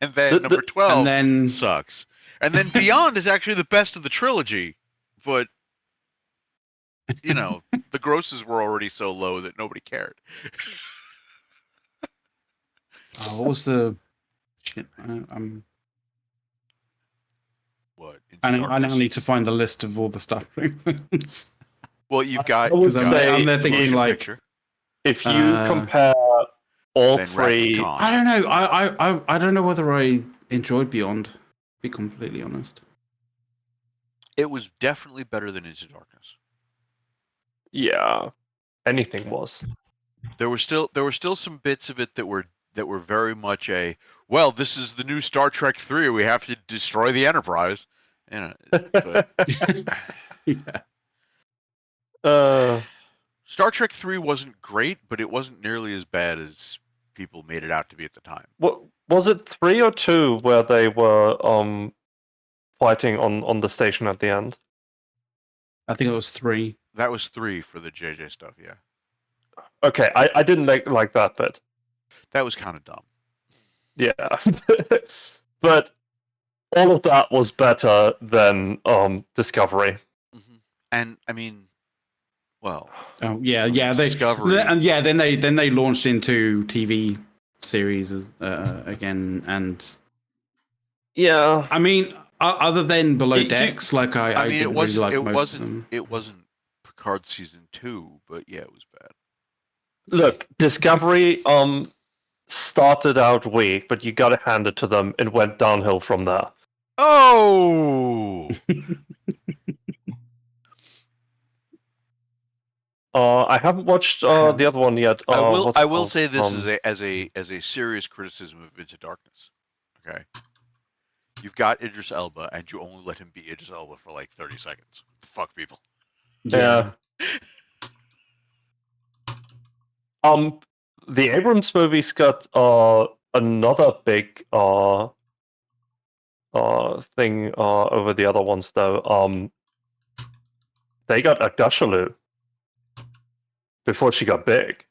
And then number 12 and then sucks. And then Beyond is actually the best of the trilogy, but you know, the grosses were already so low that nobody cared. what was the shit? What? I now need to find the list of all the Star Trek films. Well, you've got. I would I'm say there thinking like, picture. if you compare all Then three, I don't know. I don't know whether I enjoyed Beyond. To be completely honest. It was definitely better than Into Darkness. yeah, anything was. There were still some bits of it that were very much a, well, this is the new Star Trek 3. We have to destroy the Enterprise. You know, but yeah. Star Trek 3 wasn't great, but it wasn't nearly as bad as people made it out to be at the time. What was it, 3 or 2 where they were fighting on the station at the end? I think it was 3. That was 3 for the JJ stuff, yeah. Okay, I didn't like that bit. That was kind of dumb. Yeah. But all of that was better than Discovery. Mm-hmm. And I mean, well, oh yeah, Discovery. Then they launched into TV series again, and yeah, I mean, other than Below Decks, like I mean, didn't really like most of them. It wasn't Picard season 2, but yeah, it was bad. Look, Discovery started out weak, but you gotta hand it to them. It went downhill from there. Oh. I haven't watched the other one yet. I will say this as a serious criticism of Into Darkness. Okay, you've got Idris Elba, and you only let him be Idris Elba for like 30 seconds. Fuck people. Yeah. The Abrams movies got another big thing over the other ones though. They got Agdashalu before she got big.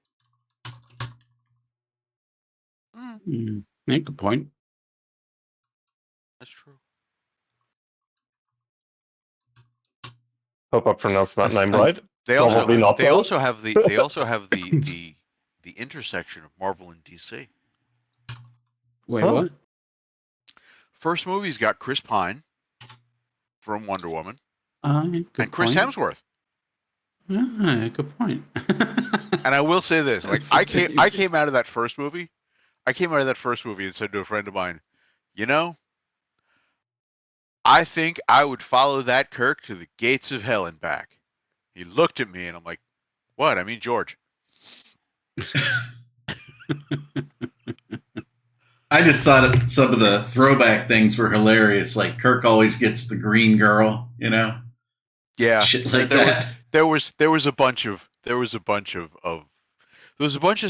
Yeah, good point. That's true. Hope I pronounced that name right. They also have the intersection of Marvel and DC. Wait, what? First movie's got Chris Pine from Wonder Woman, and Chris Hemsworth. Good point. And I will say this: like I came out of that first movie. I came out of that first movie and said to a friend of mine, you know, I think I would follow that Kirk to the gates of hell and back. He looked at me and I'm like, what? I mean, George. I just thought some of the throwback things were hilarious. Like Kirk always gets the green girl, you know? Yeah. Shit like that. There was a bunch of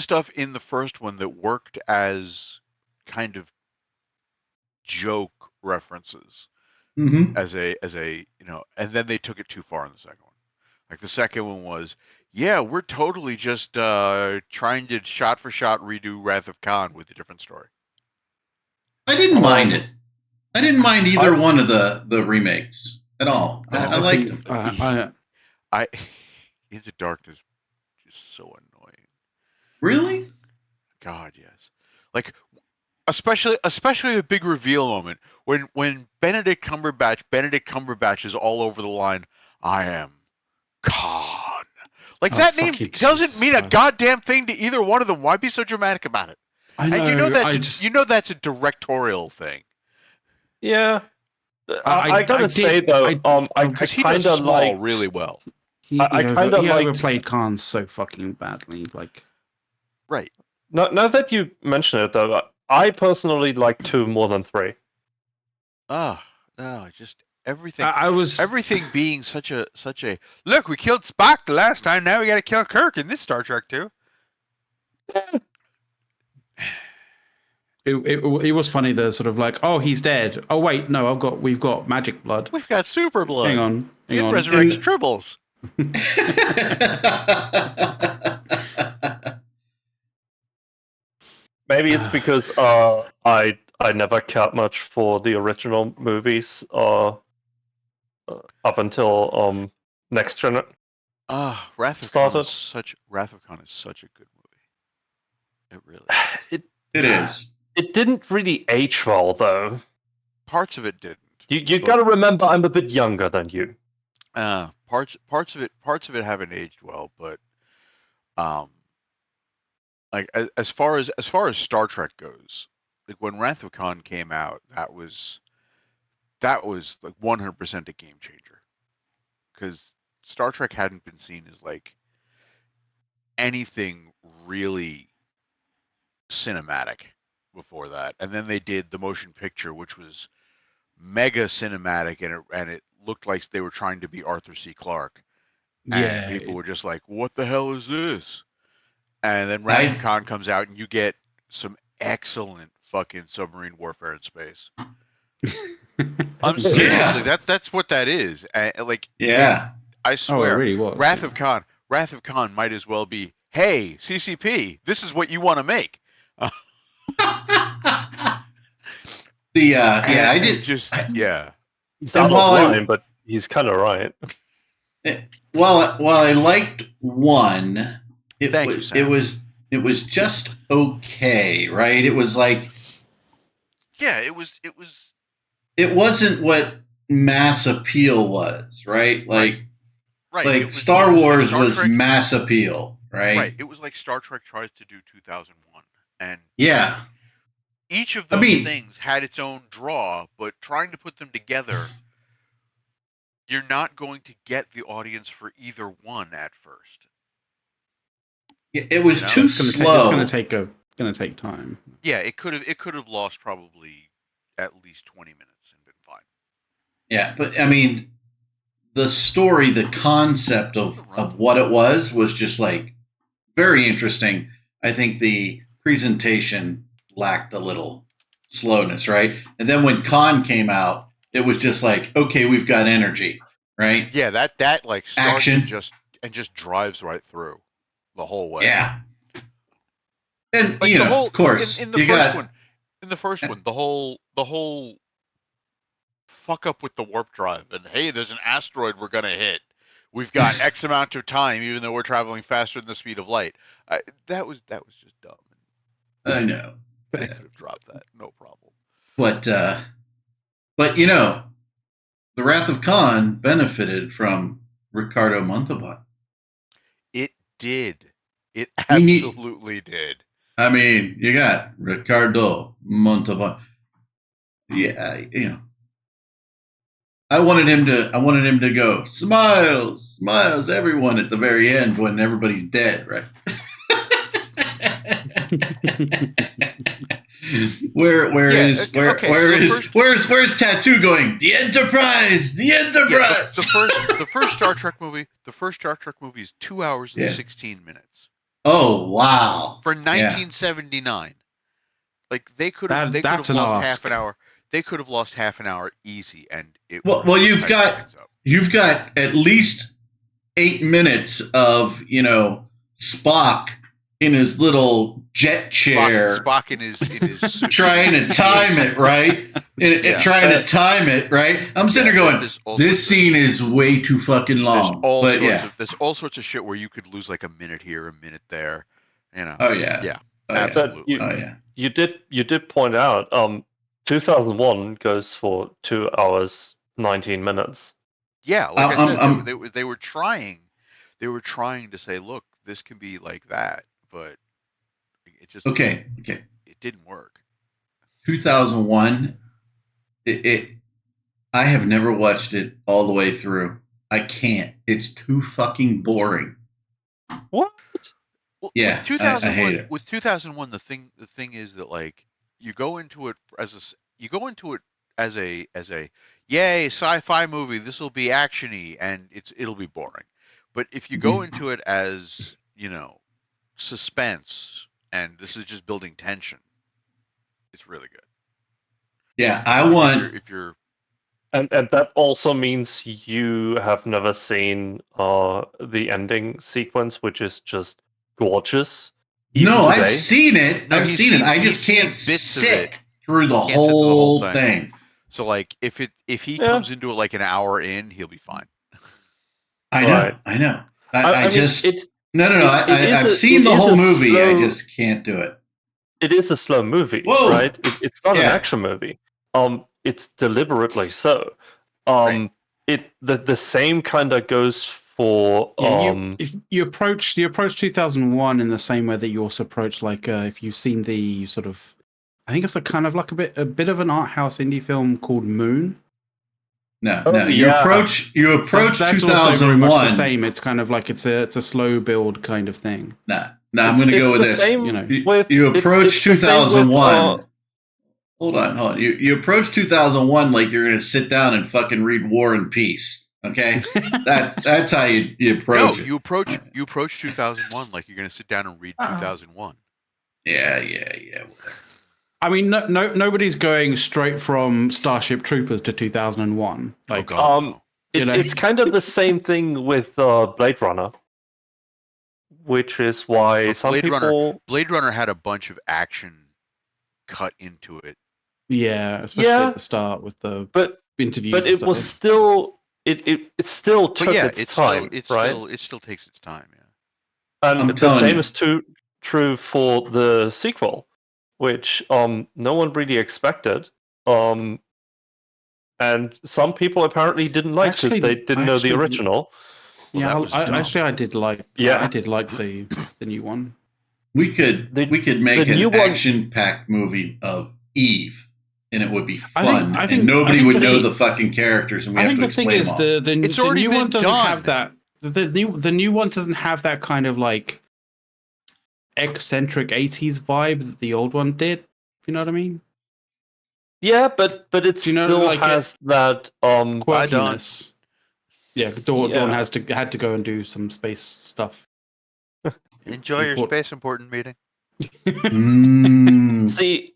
stuff in the first one that worked as kind of joke references. Mm-hmm. As a you know, and then they took it too far in the second one. Like the second one was, yeah, we're totally just trying to shot for shot redo Wrath of Khan with a different story. I didn't mind it. I didn't mind either one of the remakes at all. I liked them. Into Darkness is so annoying. Really? God, yes. Like especially the big reveal moment when Benedict Cumberbatch is all over the line. I am Khan. Like that name doesn't mean a goddamn thing to either one of them. Why be so dramatic about it? I know. And you know that's a directorial thing. Yeah. I gotta say though, I kind of like really well. He overplayed Khan so fucking badly. Like, right. Now that you mention it though, I personally like 2 more than 3. Oh no, just everything. Everything being such a look. We killed Spock the last time. Now we got to kill Kirk in this Star Trek too. It was funny. The sort of like, oh, he's dead. Oh wait, no, we've got magic blood. We've got super blood. Hang on. It resurrects tribbles. Maybe it's because I I never cared much for the original movies up until Next Gen. Wrath of started. Khan is such a good movie. It really is. It is. It didn't really age well, though. Parts of it didn't. You got to remember, I'm a bit younger than you. Parts of it haven't aged well, but like as far as Star Trek goes, like when Wrath of Khan came out, that was like 100% a game changer, because Star Trek hadn't been seen as like anything really cinematic before that, and then they did the motion picture, which was mega cinematic, and it looked like they were trying to be Arthur C. Clarke. And people were just like, "What the hell is this?" And then Wrath of Khan comes out, and you get some excellent fucking submarine warfare in space. I'm seriously, that's what that is. Like, Yeah, I swear, it really was, Wrath of Khan might as well be, "Hey, CCP, this is what you want to make." I did just He's out of line, but he's kind of right. While I liked one, it was just okay, right? It was like, yeah, it wasn't what mass appeal was, right? Like, right. Like Star Wars was mass appeal, right? Right. It was like Star Trek tries to do 2001, and yeah, each of those things had its own draw, but trying to put them together, you're not going to get the audience for either one at first. It was too slow. It's going to take time. Yeah, it could have lost probably at least 20 minutes and been fine. Yeah, but I mean, the story, the concept of what it was just like very interesting. I think the presentation lacked a little slowness, right? And then when Khan came out, it was just like, okay, we've got energy, right? Yeah, that like starts action and just drives right through the whole way. Yeah. And like of course, in the first one, the whole fuck up with the warp drive, and hey, there's an asteroid we're gonna hit. We've got X amount of time, even though we're traveling faster than the speed of light. That was just dumb. I know. They could have dropped that, no problem. But the Wrath of Khan benefited from Ricardo Montalban. It did. It absolutely did. I mean, you got Ricardo Montalban. Yeah, I wanted him to go, smiles, everyone at the very end when everybody's dead, right? Where's Tattoo going? The Enterprise. Yeah, the first Star Trek movie is 2 hours and 16 minutes. Oh wow! For 1979, like they could have lost half an hour. They could have lost half an hour easy, and it. Well, you've got at least 8 minutes of Spock in his little jet chair. Spock in his trying to time it right. Trying to time it right. I'm sitting there going, this scene is way too fucking long. There's all sorts of shit where you could lose like a minute here, a minute there. Oh yeah. Yeah. Oh, absolutely. Yeah. You did point out 2001 goes for 2 hours 19 minutes. Yeah, like I said, they were trying to say, look, this can be like that, but it just it didn't work. 2001. I have never watched it all the way through. I can't. It's too fucking boring. What? Well, yeah, I hate it. With 2001, the thing is that like you go into it as a yay sci-fi movie. This will be actiony and it'll be boring. But if you go into it as suspense and this is just building tension, it's really good. Yeah, if you're and that also means you have never seen the ending sequence, which is just gorgeous. No, I've seen it. I just can't sit through the whole thing. So like if he comes into it like an hour in, he'll be fine. I know. I just I've seen the whole movie. I just can't do it. It is a slow movie, right? It's not an action movie. It's deliberately so. The same kind of goes for if you approach 2001 in the same way that you also approach if you've seen the sort of, I think it's a kind of like a bit of an art house indie film called Moon. You approach that's 2001. Also very much the same. It's kind of like it's a slow build kind of thing. I'm going to go with this. You approach 2001. Hold on. You approach 2001 like you're going to sit down and fucking read War and Peace. Okay, that's how you approach it. You approach 2001 like you're going to sit down and read 2001. Yeah. I mean, nobody's going straight from Starship Troopers to 2001. It's kind of the same thing with Blade Runner, which is why Blade Runner had a bunch of action cut into it. Yeah, especially at the start with the interviews. But it was still it still took its time, right? It still takes its time, yeah. And the same is true for the sequel, which no one really expected. And some people apparently didn't like because they didn't know the original. Yeah, I did like. Yeah, I did like the new one. We could make an action-packed movie of Eve, and it would be fun. I think nobody would know the fucking characters, and we have to explain them all. The new one doesn't have that. The new one doesn't have that kind of like eccentric 80s vibe that the old one did. If you know what I mean? Yeah, but it still has that quirkiness. Yeah, Dawn had to go and do some space stuff. Enjoy your space important meeting. See,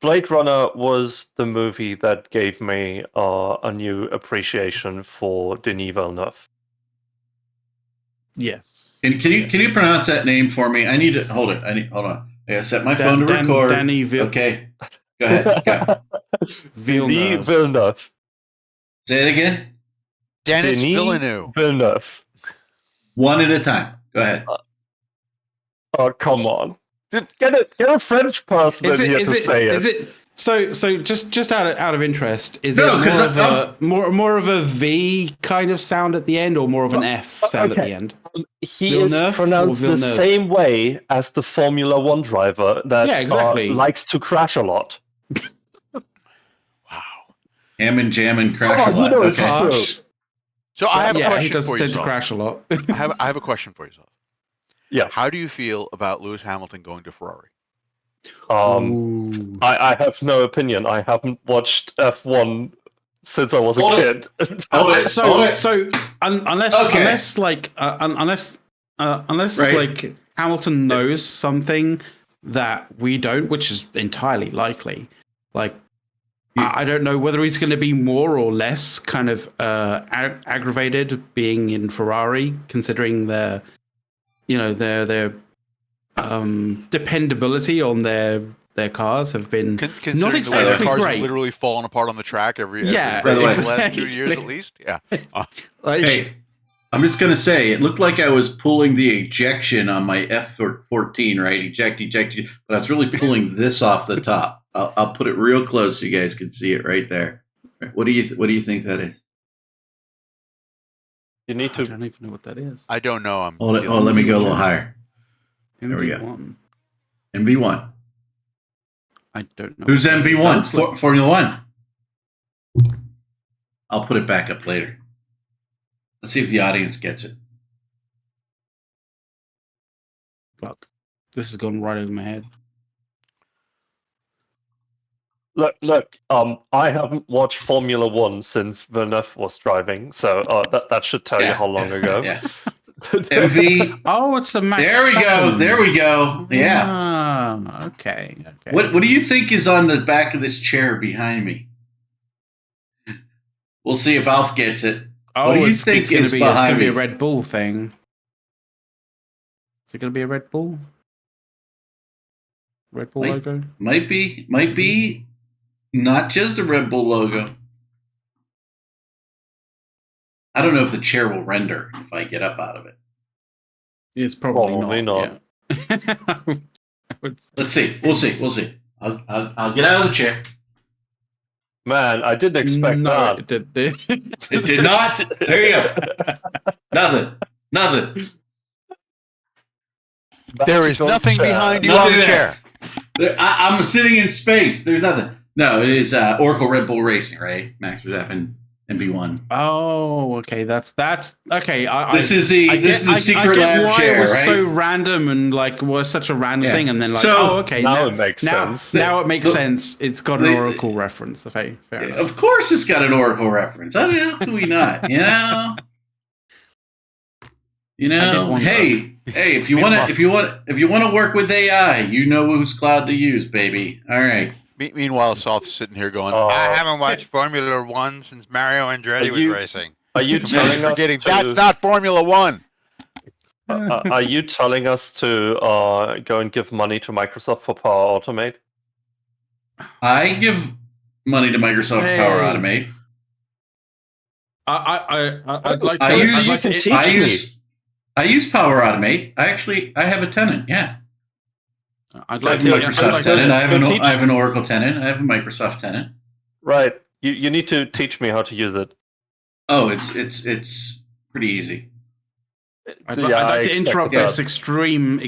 Blade Runner was the movie that gave me a new appreciation for Denis Villeneuve. Yes. And can you pronounce that name for me? I need to hold it. Hold on. I gotta set my phone to record. Okay. Go ahead. Go. Denis Villeneuve. Say it again. Denis Villeneuve. One at a time. Go ahead. Oh, come on. Get a French person in here to say it. Is it so just out of interest, is it more of a V kind of sound at the end or more of an F sound at the end? He is pronounced the same way as the Formula One driver that likes to crash a lot. Wow. Ham and jam and crash a lot. Okay. So I have a question he does for tend yourself. To crash a lot. I have a question for yourself. Yeah. How do you feel about Lewis Hamilton going to Ferrari? I have no opinion. I haven't watched F1 since I was a kid. Unless Hamilton knows something that we don't, which is entirely likely. I don't know whether he's going to be more or less kind of aggravated being in Ferrari, considering their dependability on their cars have been not exactly the cars great. Have literally fallen apart on the track every the last 2 years at least. Yeah. Hey, I'm just gonna say it looked like I was pulling the ejection on my F14, right? Eject, but I was really pulling this off the top. I'll put it real close so you guys can see it right there. What do you think that is? You need to. I don't even know what that is. I don't know. Let me go a little higher. There we go. MV1. I don't know. Who's MV1? Formula One. I'll put it back up later. Let's see if the audience gets it. Fuck. This has gone right over my head. Look. I haven't watched Formula One since Villeneuve was driving, so that should tell you how long ago. Yeah. MV. Oh, it's the Max. There we go. Yeah. Okay. What do you think is on the back of this chair behind me? We'll see if Alf gets it. Oh, what do you think is behind me? It's going to be a Red Bull thing. Is it going to be a Red Bull? Red Bull logo? Might be not just a Red Bull logo. I don't know if the chair will render if I get up out of it. It's probably not. Yeah. Let's see. We'll see. I'll get out of the chair. Man, I didn't expect that. It did not. There you go. Nothing. There is nothing behind you on the chair. I'm sitting in space. There's nothing. No, it is Oracle Red Bull Racing, right? Max Verstappen MV1. Oh, okay. That's okay. This is the secret lab chair, it was right? so random and was such a random thing, and then okay. Now it makes sense. Now it makes sense. It's got an Oracle reference. Okay, fair enough. Of course, it's got an Oracle reference. How can we not? Hey, if you want to work with AI, you know whose cloud to use, baby. All right. Meanwhile, Soft's sitting here going, I haven't watched Formula One since Mario Andretti was racing. Are you telling us that's not Formula One? Are you telling us to go and give money to Microsoft for Power Automate? I give money to Microsoft for Power Automate. I'd like to. I use Power Automate. I have a tenant. Yeah. I'd like a Microsoft tenant. I have an Oracle tenant. I have a Microsoft tenant. Right. You need to teach me how to use it. Oh, it's pretty easy. I'd like to interrupt this extreme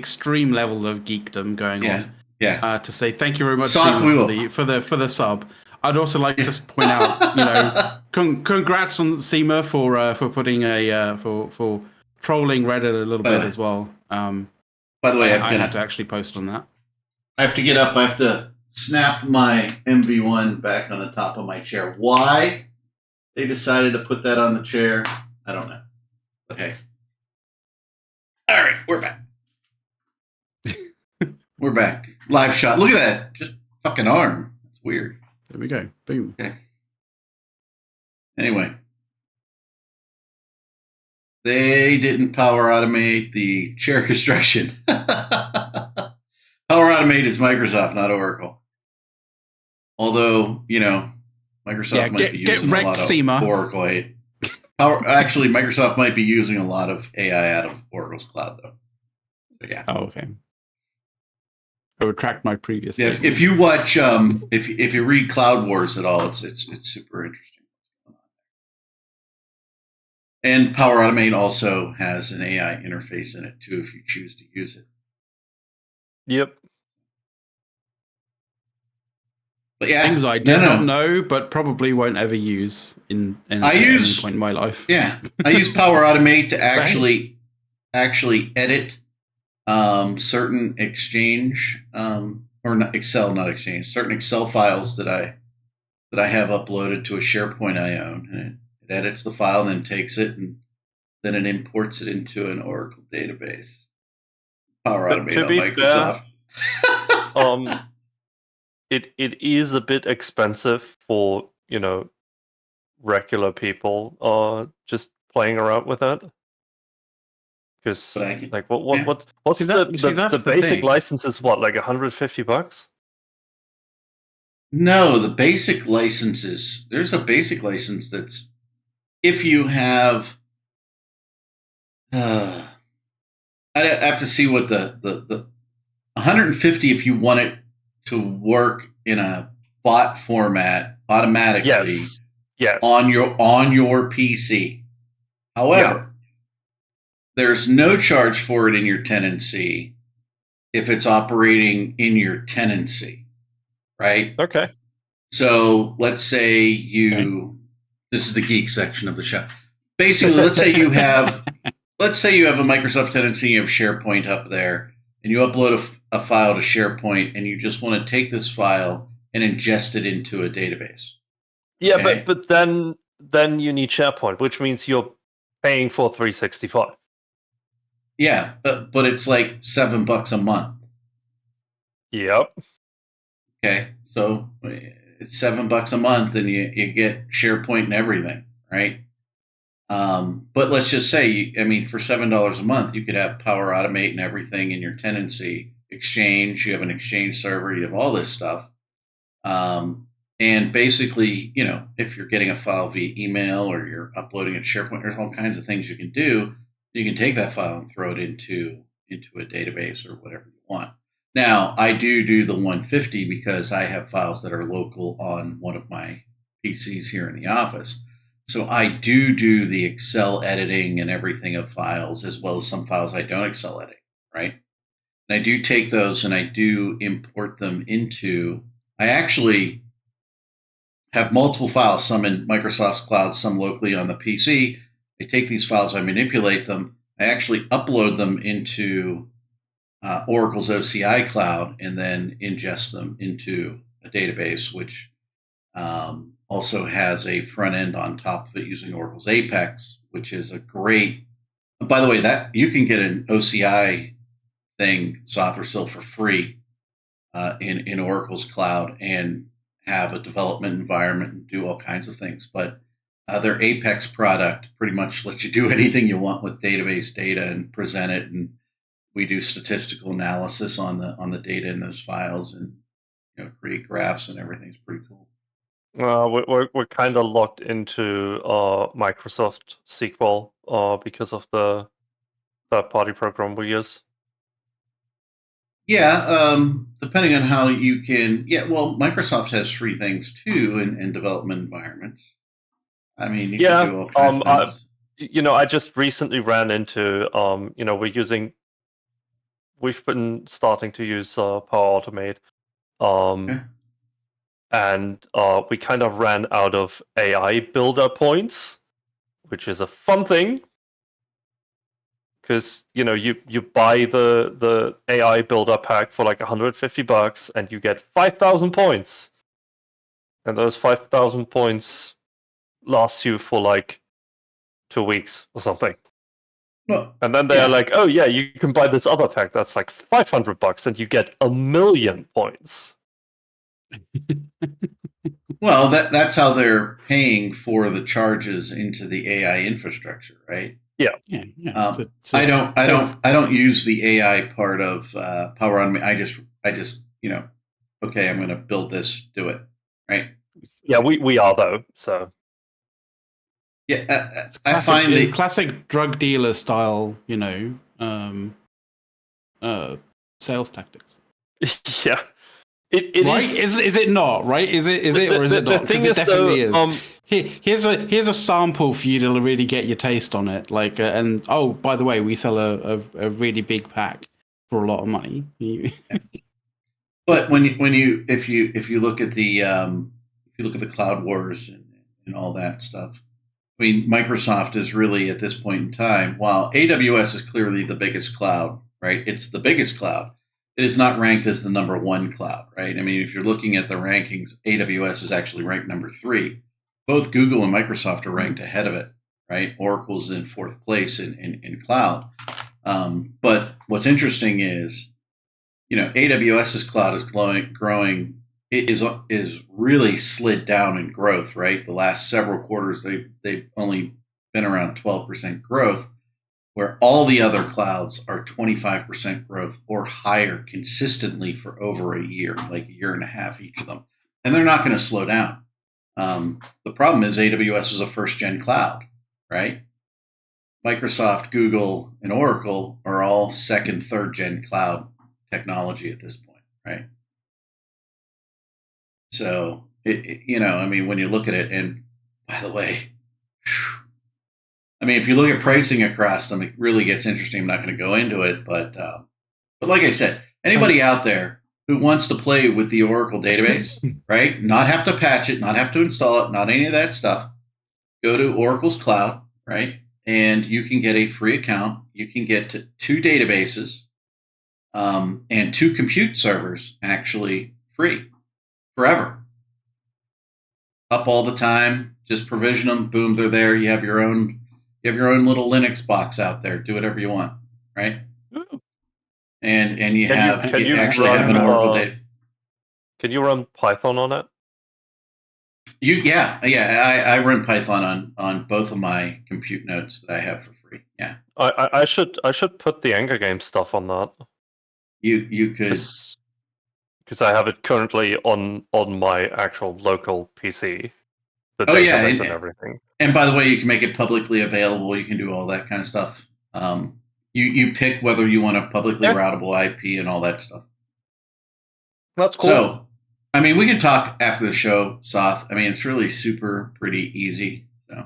level of geekdom going on. Yeah. To say thank you very much for the sub. I'd also like to point out, congrats on Seema for putting for trolling Reddit a little bit as well. By the way, I had to actually post on that. I have to get up. I have to snap my MV1 back on the top of my chair. Why they decided to put that on the chair, I don't know. Okay. All right, we're back. We're back. Live shot. Look at that. Just fucking arm. It's weird. There we go. Boom. Okay. Anyway. They didn't Power Automate the chair construction. Power Automate is Microsoft, not Oracle. Although, Microsoft might be using a lot of Oracle hate. Actually, Microsoft might be using a lot of AI out of Oracle's cloud, though. So, yeah. Oh, okay. I retract my previous. Yeah, if you watch, if you read Cloud Wars at all, it's super interesting. And Power Automate also has an AI interface in it too, if you choose to use it. Yep. But yeah, things I don't know, but probably won't ever use in any point in my life. Yeah, I use Power Automate to actually edit certain Exchange or not Exchange, certain Excel files that I have uploaded to a SharePoint I own. And it edits the file, and then takes it, and then it imports it into an Oracle database. Power Automate on Microsoft. It is a bit expensive for regular people just playing around with it. Because what's the basic license is what, like $150? No, the basic license there's a basic license that's if you have I'd have to see what the 150 if you want it to work in a bot format automatically on your PC. However, there's no charge for it in your tenancy if it's operating in your tenancy, right? Okay. So let's say this is the geek section of the show. Basically, let's say you have a Microsoft tenancy, you have SharePoint up there, and you upload a file to SharePoint, and you just want to take this file and ingest it into a database. Yeah, okay? but then you need SharePoint, which means you're paying for 365. Yeah, but it's like $7 a month. Yep. Okay, so it's $7 a month, and you get SharePoint and everything, right? But let's just say, for $7 a month, you could have Power Automate and everything in your tenancy Exchange, you have an Exchange server, you have all this stuff. And basically, if you're getting a file via email or you're uploading it to SharePoint, there's all kinds of things you can do. You can take that file and throw it into a database or whatever you want. Now, I do the 150 because I have files that are local on one of my PCs here in the office. So I do the Excel editing and everything of files, as well as some files I don't Excel edit, right? And I do take those and I do import them into, I actually have multiple files, some in Microsoft's cloud, some locally on the PC. I take these files, I manipulate them, I actually upload them into Oracle's OCI cloud and then ingest them into a database, which also has a front end on top of it using Oracle's Apex, which is a great. By the way, that you can get an OCI thing, Software for free in Oracle's cloud and have a development environment and do all kinds of things. But their Apex product pretty much lets you do anything you want with database data and present it. And we do statistical analysis on the data in those files and create graphs and everything. It's pretty cool. We're kind of locked into Microsoft SQL because of the third-party program we use. Yeah, depending on how you can. Yeah, well, Microsoft has free things too in development environments. I mean, you can do all kinds of things. I just recently ran into, we've been starting to use Power Automate. Okay. And we kind of ran out of AI builder points, which is a fun thing. Because you buy the AI builder pack for like $150 and you get 5,000 points. And those 5,000 points last you for like 2 weeks or something. Well, and then they're like, oh yeah, you can buy this other pack that's like $500 and you get 1,000,000 points. Well, that's how they're paying for the charges into the AI infrastructure, right? Yeah. I don't use the AI part of Power Automate. I just okay, I'm going to build this, do it, right? Yeah, we are though. So yeah, I find the classic drug dealer style, sales tactics. Yeah. It right? is it not right? Is it or is it not? The thing is, definitely though, is. Here's a sample for you to really get your taste on it. Like, and oh, by the way, we sell a really big pack for a lot of money. But if you look at the Cloud Wars and all that stuff, I mean, Microsoft is really at this point in time, while AWS is clearly the biggest cloud, right? It's the biggest cloud. It is not ranked as the number one cloud, right? I mean, if you're looking at the rankings, AWS is actually ranked number 3. Both Google and Microsoft are ranked ahead of it, right? Oracle's in 4th place in cloud. But what's interesting is, AWS's cloud is growing. It is really slid down in growth, right? The last several quarters, they've only been around 12% growth, where all the other clouds are 25% growth or higher consistently for over a year, like a year and a half each of them. And they're not going to slow down. The problem is AWS is a first-gen cloud, right? Microsoft, Google, and Oracle are all second, third-gen cloud technology at this point, right? So, I mean, when you look at it, and by the way, I mean, if you look at pricing across them, it really gets interesting. I'm not going to go into it, but like I said, anybody out there who wants to play with the Oracle database, right? Not have to patch it, not have to install it, not any of that stuff. Go to Oracle's cloud, right? And you can get a free account. You can get to 2 databases and 2 compute servers actually free forever. Up all the time. Just provision them. Boom, they're there. You have your own little Linux box out there. Do whatever you want, right? Ooh. And you actually have an Oracle data. Can you run Python on it? I run Python on both of my compute nodes that I have for free. Yeah. I should put the Anger Game stuff on that. You could. Because I have it currently on my actual local PC. The Oh yeah, database and everything. And by the way, you can make it publicly available. You can do all that kind of stuff. You pick whether you want a publicly routable IP and all that stuff. That's cool. So, I mean, we can talk after the show, Soth. I mean, it's really pretty easy. So,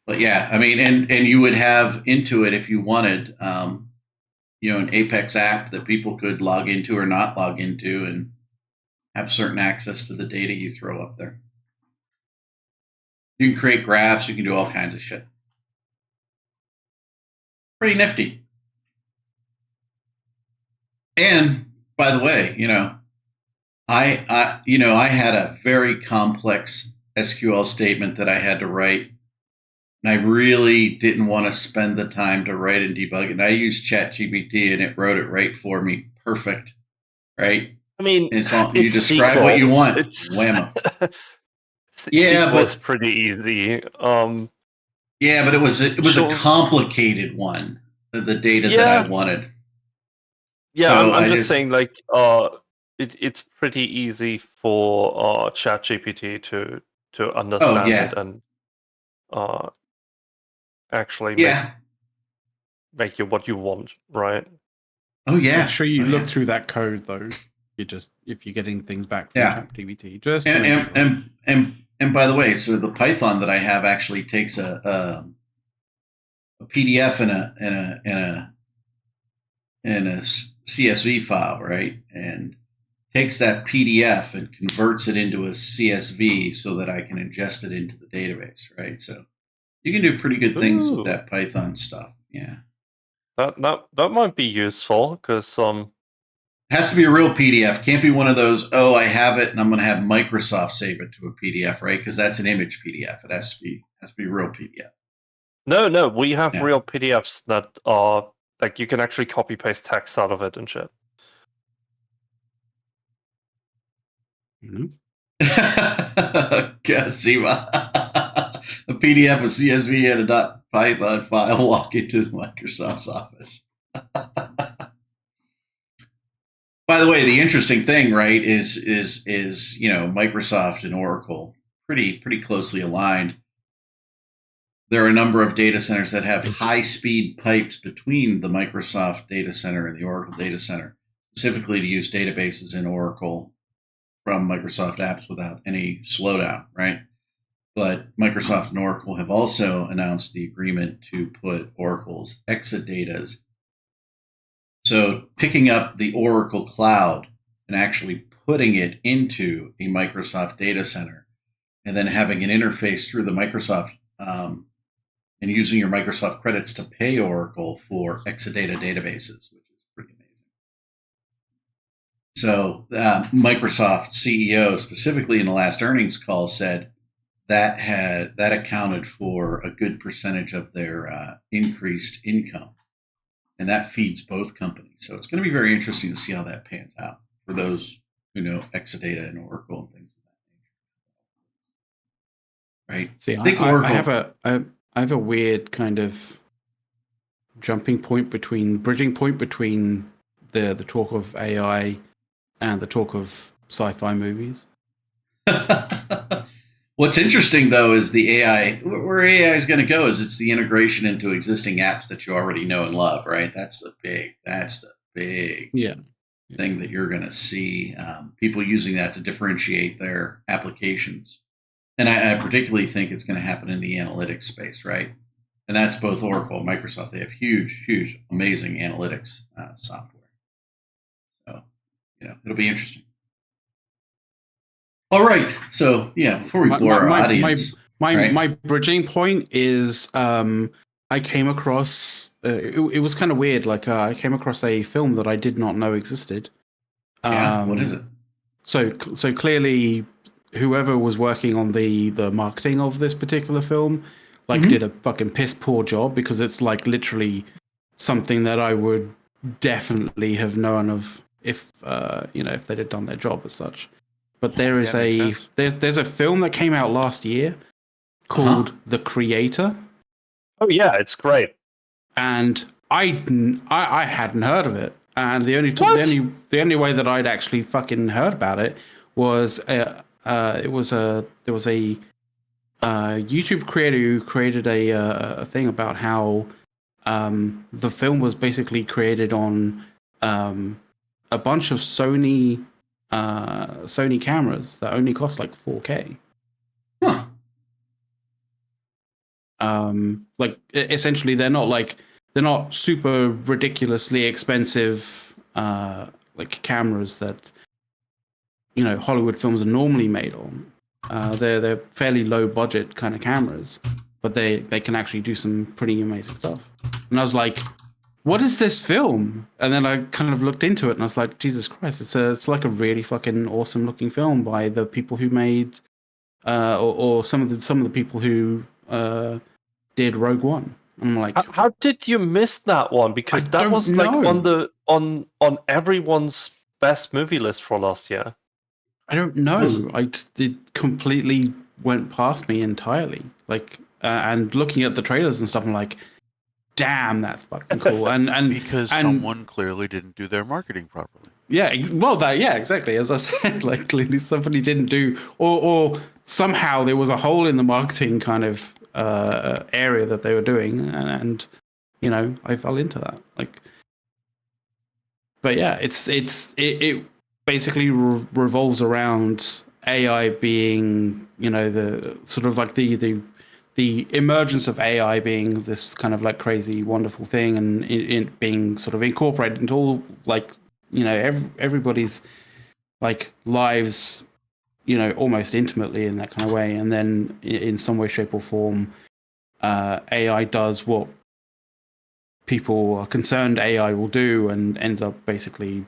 but yeah, I mean, and you would have Intuit if you wanted, an Apex app that people could log into or not log into and have certain access to the data you throw up there. You can create graphs. You can do all kinds of shit. Pretty nifty. And by the way, I had a very complex SQL statement that I had to write, and I really didn't want to spend the time to write and debug it. And I used ChatGPT, and it wrote it right for me, perfect. Right? I mean, you describe what you want. Whammo. Yeah, but it's pretty easy. Yeah, but it was a complicated one. The data that I wanted. Yeah, so I'm just saying, like, it's pretty easy for ChatGPT to understand it and actually make you what you want, right? Oh yeah. Make sure you look through that code though. If you're getting things back from ChatGPT, just and by the way, so the Python that I have actually takes a PDF and a CSV file, right? And takes that PDF and converts it into a CSV so that I can ingest it into the database, right? So you can do pretty good things with that Python stuff. Yeah. That might be useful because has to be a real PDF. Can't be one of those, I have it and I'm going to have Microsoft save it to a PDF, right? Because that's an image PDF. It has to be real PDF. No, we have real PDFs that are like you can actually copy paste text out of it and shit. Mm-hmm. A PDF, a CSV, and a .python file walk into Microsoft's office. By the way, the interesting thing, right, is Microsoft and Oracle pretty closely aligned. There are a number of data centers that have high-speed pipes between the Microsoft data center and the Oracle data center, specifically to use databases in Oracle from Microsoft apps without any slowdown, right? But Microsoft and Oracle have also announced the agreement to put Oracle's Exadatas. So picking up the Oracle cloud and actually putting it into a Microsoft data center and then having an interface through the Microsoft and using your Microsoft credits to pay Oracle for Exadata databases, which is pretty amazing. So Microsoft CEO, specifically in the last earnings call, said that accounted for a good percentage of their increased income. And that feeds both companies. So it's going to be very interesting to see how that pans out for those who know Exadata and Oracle and things of that nature. Right? See, I have a weird kind of bridging point between the talk of AI and the talk of sci-fi movies. What's interesting, though, is the AI. Where AI is going to go is it's the integration into existing apps that you already know and love, right? That's the big thing that you're going to see. People using that to differentiate their applications. And I particularly think it's going to happen in the analytics space, right? And that's both Oracle and Microsoft. They have huge, amazing analytics software. So, it'll be interesting. All right. So, before we bore our audience. My bridging point is I came across, it was kind of weird. Like I came across a film that I did not know existed. What is it? So clearly whoever was working on the marketing of this particular film, did a fucking piss poor job, because it's like literally something that I would definitely have known of if if they'd have done their job as such. But there is there's a film that came out last year called The Creator. Oh yeah, it's great. And I hadn't heard of it, and the only way that I'd actually fucking heard about it was there was a YouTube creator who created a thing about how the film was basically created on a bunch of Sony cameras that only cost like 4K. Huh. Like essentially they're not super ridiculously expensive like cameras that Hollywood films are normally made on. They're fairly low budget kind of cameras, but they can actually do some pretty amazing stuff. And I was like, what is this film? And then I kind of looked into it and I was like, Jesus Christ, it's like a really fucking awesome looking film by the people who made or some of the people who did Rogue One. I'm like, how did you miss that one? Because that was like on everyone's best movie list for last year. I don't know. It completely went past me entirely. Like, and looking at the trailers and stuff, I'm like, damn, that's fucking cool. And because someone clearly didn't do their marketing properly. Yeah, exactly. As I said, like clearly somebody didn't do, or somehow there was a hole in the marketing kind of area that they were doing, and I fell into that. Like, but yeah, it basically revolves around AI being, the sort of like the emergence of AI being this kind of like crazy wonderful thing, and it being sort of incorporated into all like everybody's like lives, almost intimately in that kind of way. And then in some way, shape, or form, AI does what people are concerned AI will do, and ends up basically,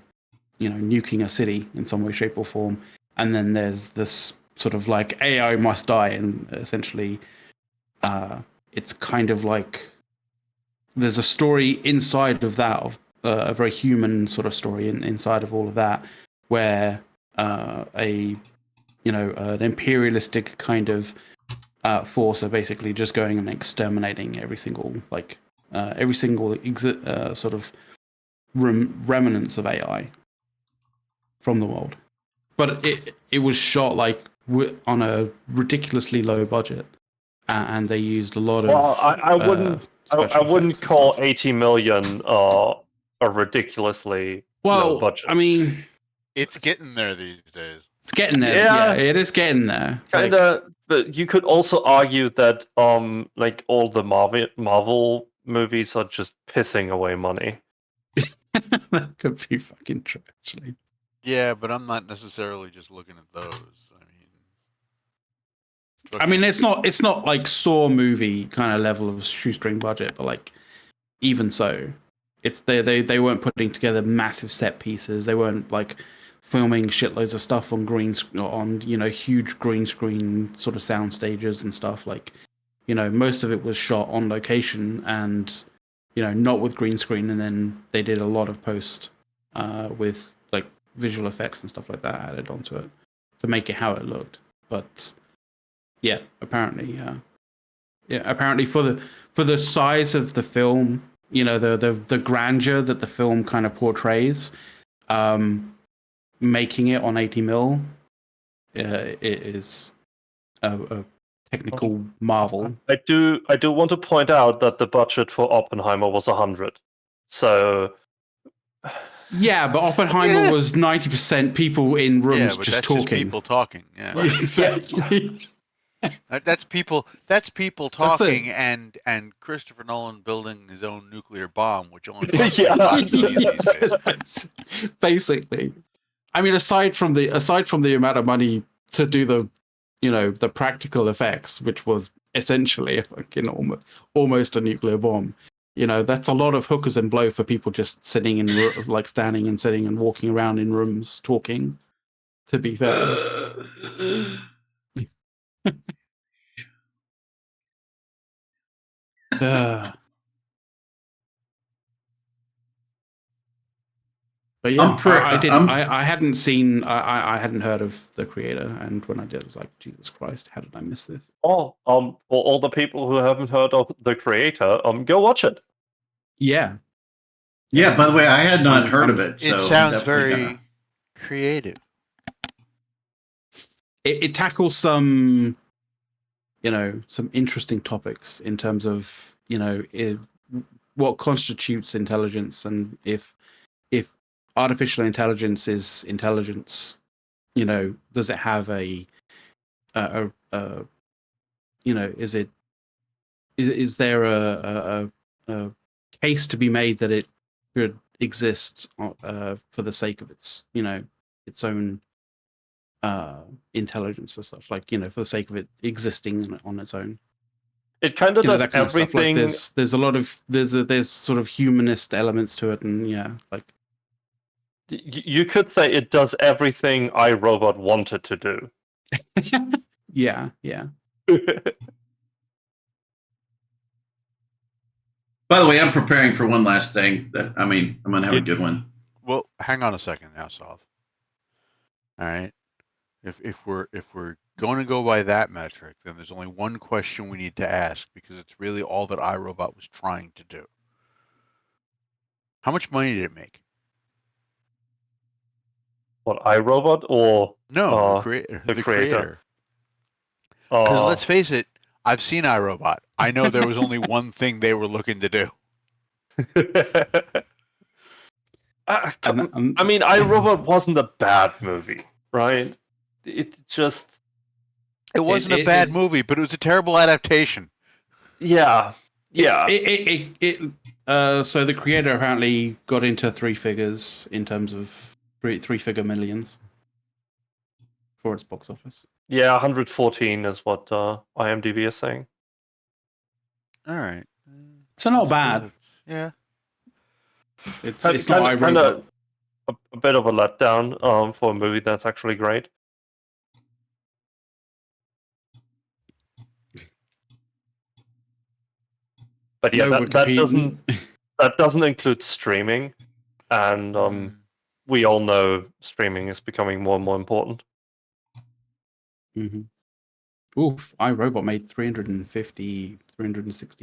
nuking a city in some way, shape, or form. And then there's this sort of like AI must die, and essentially, it's kind of like there's a story inside of that, of a very human sort of story inside of all of that, where an imperialistic kind of force are basically just going and exterminating every single sort of remnants of AI from the world. But it was shot like on a ridiculously low budget, and they used a lot of. Well, I wouldn't call 80 million a ridiculously low budget. I mean, it's getting there these days. It's getting there. Yeah, it is getting there. Kinda, but you could also argue that like all the Marvel movies are just pissing away money. That could be fucking true, actually. Yeah, but I'm not necessarily just looking at those. I mean, it's not like Saw movie kind of level of shoestring budget, but like even so, it's they weren't putting together massive set pieces. They weren't like filming shitloads of stuff on huge green screen sort of sound stages and stuff. Like, most of it was shot on location and not with green screen, and then they did a lot of post with like visual effects and stuff like that added onto it to make it how it looked. But yeah, apparently for the size of the film, the grandeur that the film kind of portrays, making it on 80 mil, it is a technical marvel. I do want to point out that the budget for Oppenheimer was 100. So yeah, but Oppenheimer was 90% people in rooms just talking. Just people talking. Yeah, exactly. That's people talking, and Christopher Nolan building his own nuclear bomb, which only basically. I mean, aside from the amount of money to do the practical effects, which was essentially a fucking almost a nuclear bomb, that's a lot of hookers and blow for people just sitting in like standing and sitting and walking around in rooms talking. To be fair. But yeah, I hadn't heard of the creator, and when I did, I was like, Jesus Christ, how did I miss this? For all the people who haven't heard of the creator, go watch it. Yeah, Yeah, by the way, I had not heard of it. So it sounds definitely very creative. It tackles some, some interesting topics in terms of, what constitutes intelligence, and if artificial intelligence is intelligence, does it have is there a case to be made that it should exist for the sake of its own intelligence or such, like for the sake of it existing on its own. It kind of does that kind everything. Of stuff. Like there's a lot of there's sort of humanist elements to it, and you could say it does everything iRobot wanted to do. yeah. By the way, I'm preparing for one last thing. I'm going to have a good one. Well, hang on a second now, South. All right. If we're going to go by that metric, then there's only one question we need to ask, because it's really all that iRobot was trying to do. How much money did it make? What, iRobot or no, the creator? Because let's face it, I've seen iRobot. I know there was only one thing they were looking to do. I mean, iRobot wasn't a bad movie, right? It wasn't a bad movie, but it was a terrible adaptation. Yeah. So the creator apparently got into three figures in terms of three-figure millions for its box office. Yeah, 114 is what IMDb is saying. All right. So not bad. Yeah. It's not kind of a bit of a letdown for a movie that's actually great. But yeah, that doesn't include streaming, and we all know streaming is becoming more and more important. Mm-hmm. Oof! iRobot made 360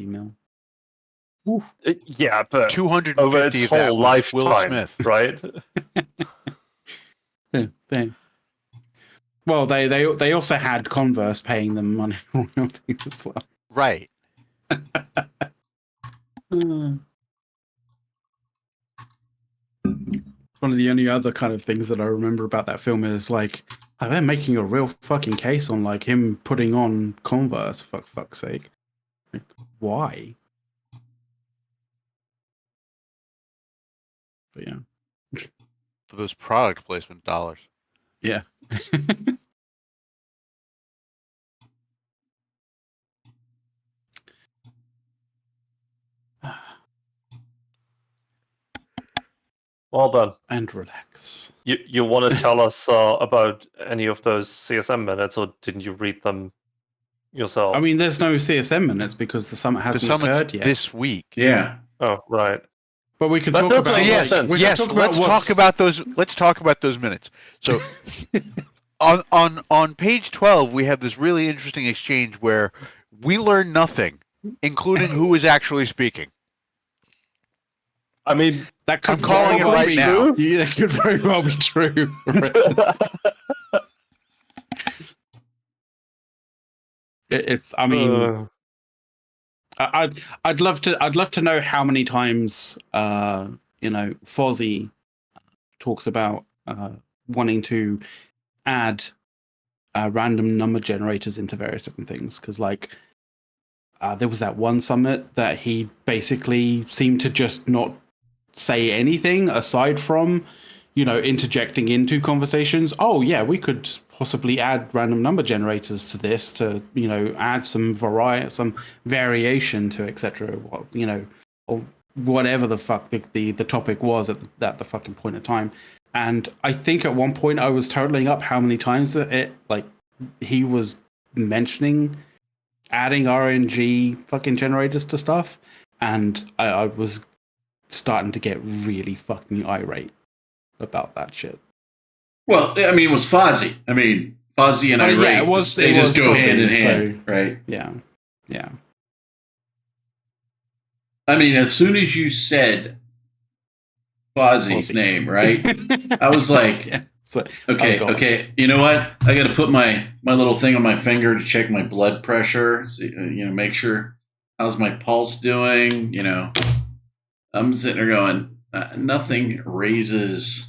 mil. Oof. Yeah, but 250 over its whole lifetime, Will Smith, right? Well, they also had Converse paying them money royalties as well. Right. One of the only other kind of things that I remember about that film is like, they're making a real fucking case on like him putting on Converse. Fuck's sake! Like, why? But yeah. For those product placement dollars. Yeah. Well done. And relax. You want to tell us about any of those CSM minutes, or didn't you read them yourself? I mean, there's no CSM minutes because the summit hasn't occurred yet. This week. Yeah. Oh, right. But we could talk about yes. Let's talk about those. Let's talk about those minutes. So, on page 12, we have this really interesting exchange where we learn nothing, including who is actually speaking. I mean, that could I'm calling it right now. Yeah, that could very well be true. It's. I mean, I'd love to know how many times Fozzie talks about wanting to add random number generators into various different things, because like there was that one summit that he basically seemed to just not say anything aside from interjecting into conversations. Oh yeah, we could possibly add random number generators to this to add some variation to etc. Or whatever the fuck the topic was at the fucking point of time. And I think at one point I was totaling up how many times that he was mentioning adding RNG fucking generators to stuff, and I was starting to get really fucking irate about that shit. Well, I mean, it was Fozzie. I mean, Fozzie and irate, yeah, they just go hand in hand, right? Yeah. I mean, as soon as you said Fozzie's name, right? I was like, yeah. So, okay. You know what? I got to put my little thing on my finger to check my blood pressure. So, make sure how's my pulse doing. I'm sitting there going, nothing raises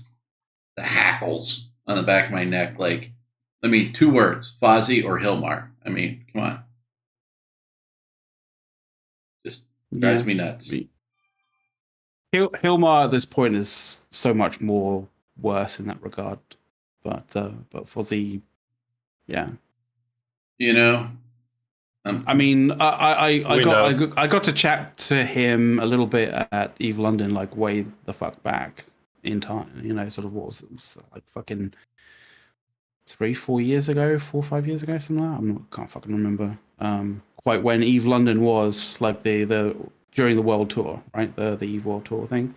the hackles on the back of my neck. Like, 2 words: Fozzie or Hilmar. Come on, just drives me nuts. Hilmar at this point is so much more worse in that regard, but Fozzie, yeah. I got to chat to him a little bit at Eve London, like way the fuck back in time. Sort of what was it, like fucking 3-4 years ago, 4-5 years ago, something like that. Can't fucking remember. Quite when Eve London was like the during the world tour, right? The Eve World Tour thing.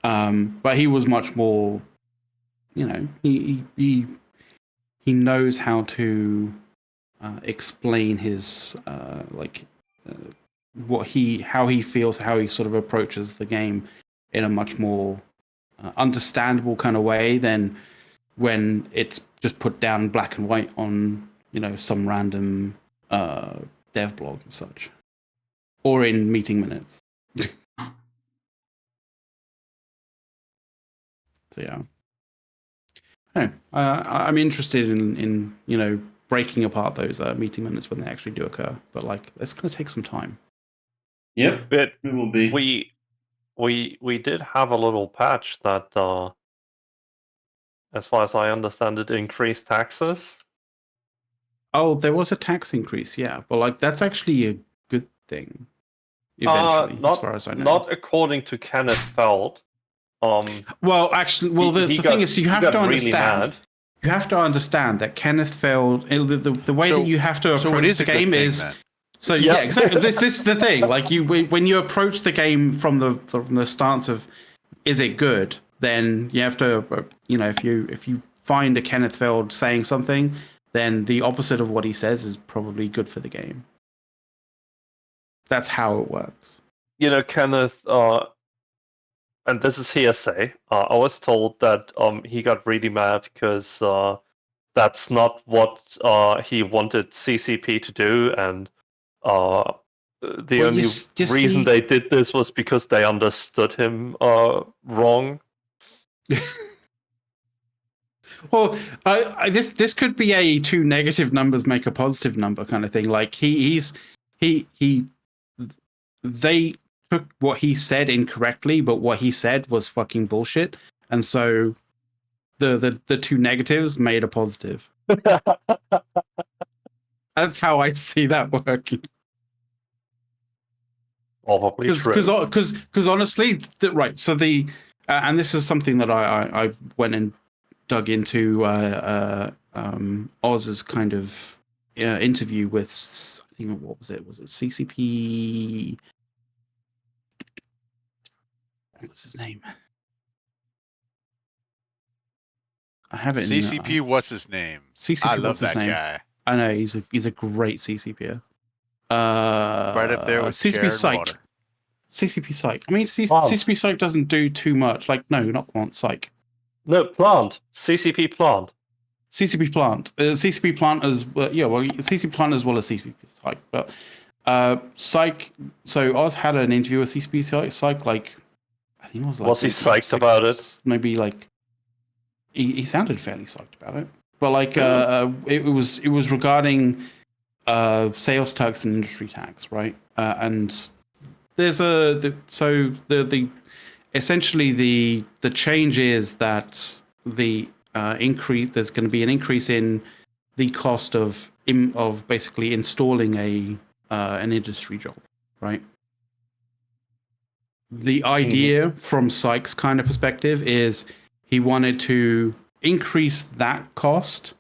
But he was much more, he knows how to explain his how he feels, how he sort of approaches the game in a much more understandable kind of way than when it's just put down black and white on some random dev blog and such, or in meeting minutes. So yeah. I'm interested in breaking apart those meeting minutes when they actually do occur, but like it's going to take some time. Yep, it will be. We did have a little patch that, as far as I understand it, increased taxes. Oh, there was a tax increase, yeah, but like that's actually a good thing. Eventually, as far as I know, not according to Kenneth Feld. Well, actually, the thing is, you have to understand. Really you have to understand that Kenneth Feld. The way that you have to approach the game is. Then. So yeah, exactly. This is the thing. Like when you approach the game from the stance of, is it good? Then you have to, if you find a Kenneth Feld saying something, then the opposite of what he says is probably good for the game. That's how it works. Kenneth. And this is hearsay. I was told that he got really mad because that's not what he wanted CCP to do, and the only reason they did this was because they understood him wrong. Well, this could be a 2 negative numbers make a positive number kind of thing. Like they took what he said incorrectly, but what he said was fucking bullshit, and so the 2 negatives made a positive. That's how I see that working. Probably true. Because honestly, right. So and this is something that I went and dug into Oz's kind of interview with, I think, what was it? Was it CCP? What's his name? I have it. CCP. What's his name? CCP. I love that guy. I know he's a great CCPer. Right up there with CCP Psych. Water. CCP Psych. I mean, CCP Psych doesn't do too much. Like, no, not Quant Psych. No, Plant. CCP Plant. CCP Plant. CCP Plant as well. Yeah, well, CCP Plant as well as CCP Psych. But Psych. So Oz had an interview with CCP Psych. Like, I think it was like. Was he psyched about it? Maybe like. He sounded fairly psyched about it. But like, it was regarding sales tax and industry tax, right? And there's essentially the change is that the increase, there's going to be an increase in the cost of basically installing an industry job, right? The idea from Sykes' kind of perspective is he wanted to increase that cost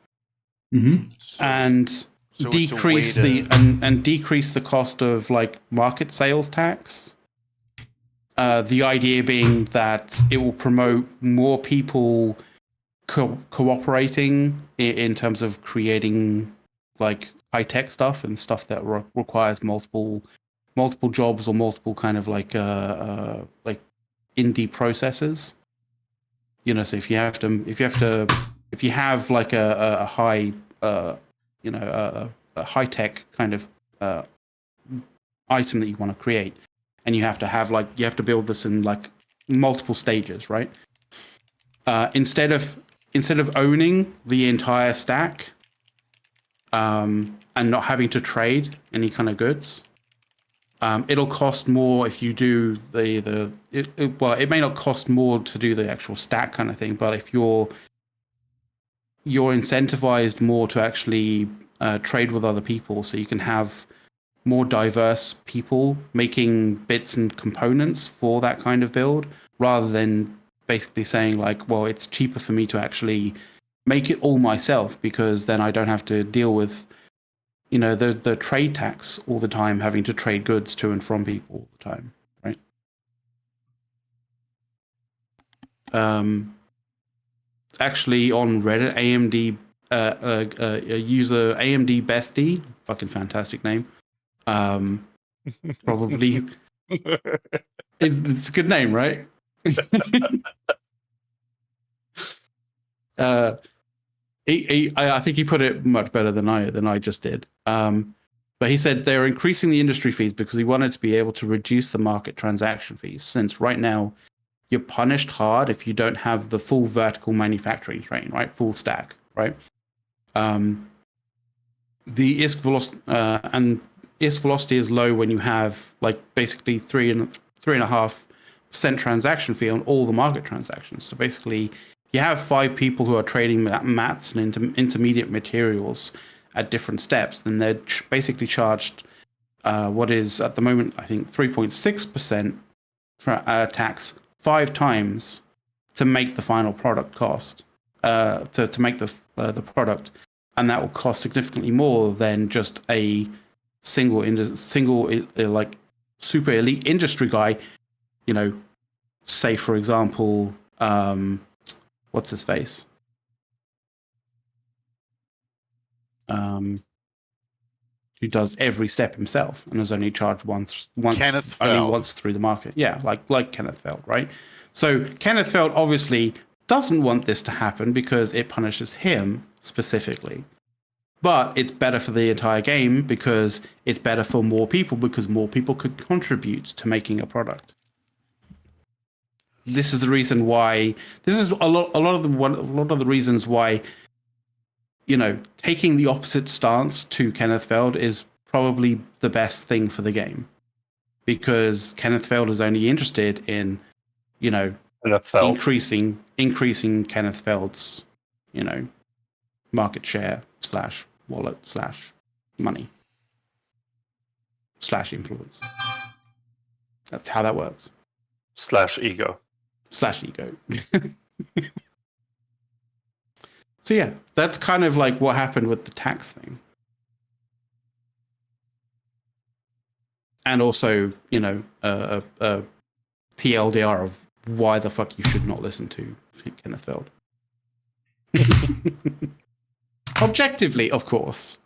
and decrease decrease the cost of like market sales tax. The idea being that it will promote more people cooperating in terms of creating like high tech stuff and stuff that requires multiple jobs or multiple kind of like indie processes. so if you have like a high, a high tech kind of item that you want to create, and you have to build this in like multiple stages, right? Instead of owning the entire stack, and not having to trade any kind of goods, it'll cost more if you do it may not cost more to do the actual stack kind of thing, but if you're incentivized more to actually trade with other people, so you can have more diverse people making bits and components for that kind of build, rather than basically saying like, well, it's cheaper for me to actually make it all myself, because then I don't have to deal with the trade tax all the time, having to trade goods to and from people all the time, right? Actually, on Reddit, AMD a user AMD Bestie, fucking fantastic name. Probably it's a good name, right? I think he put it much better than I just did. But he said they're increasing the industry fees because he wanted to be able to reduce the market transaction fees, since right now you're punished hard if you don't have the full vertical manufacturing train, right? Full stack, right? The ISK velocity is low when you have like basically 3.5% transaction fee on all the market transactions. So basically, you have 5 people who are trading mats and intermediate materials at different steps, then they're basically charged what is at the moment, I think, 3.6% tax 5 times to make the final product cost, to make the product, and that will cost significantly more than just a single like super elite industry guy. Say for example, what's his face? Who does every step himself and is only charged once through the market. Yeah, like Kenneth Feld, right? So Kenneth Feld obviously doesn't want this to happen because it punishes him specifically. But it's better for the entire game because it's better for more people, because more people could contribute to making a product. This is the reason why. This is a lot of the reasons why. Taking the opposite stance to Kenneth Feld is probably the best thing for the game, because Kenneth Feld is only interested in, increasing Kenneth Feld's, market share / wallet / money / influence. That's how that works. / ego. So yeah, that's kind of like what happened with the tax thing. And also, TLDR of why the fuck you should not listen to Kenneth Feld. Objectively, of course.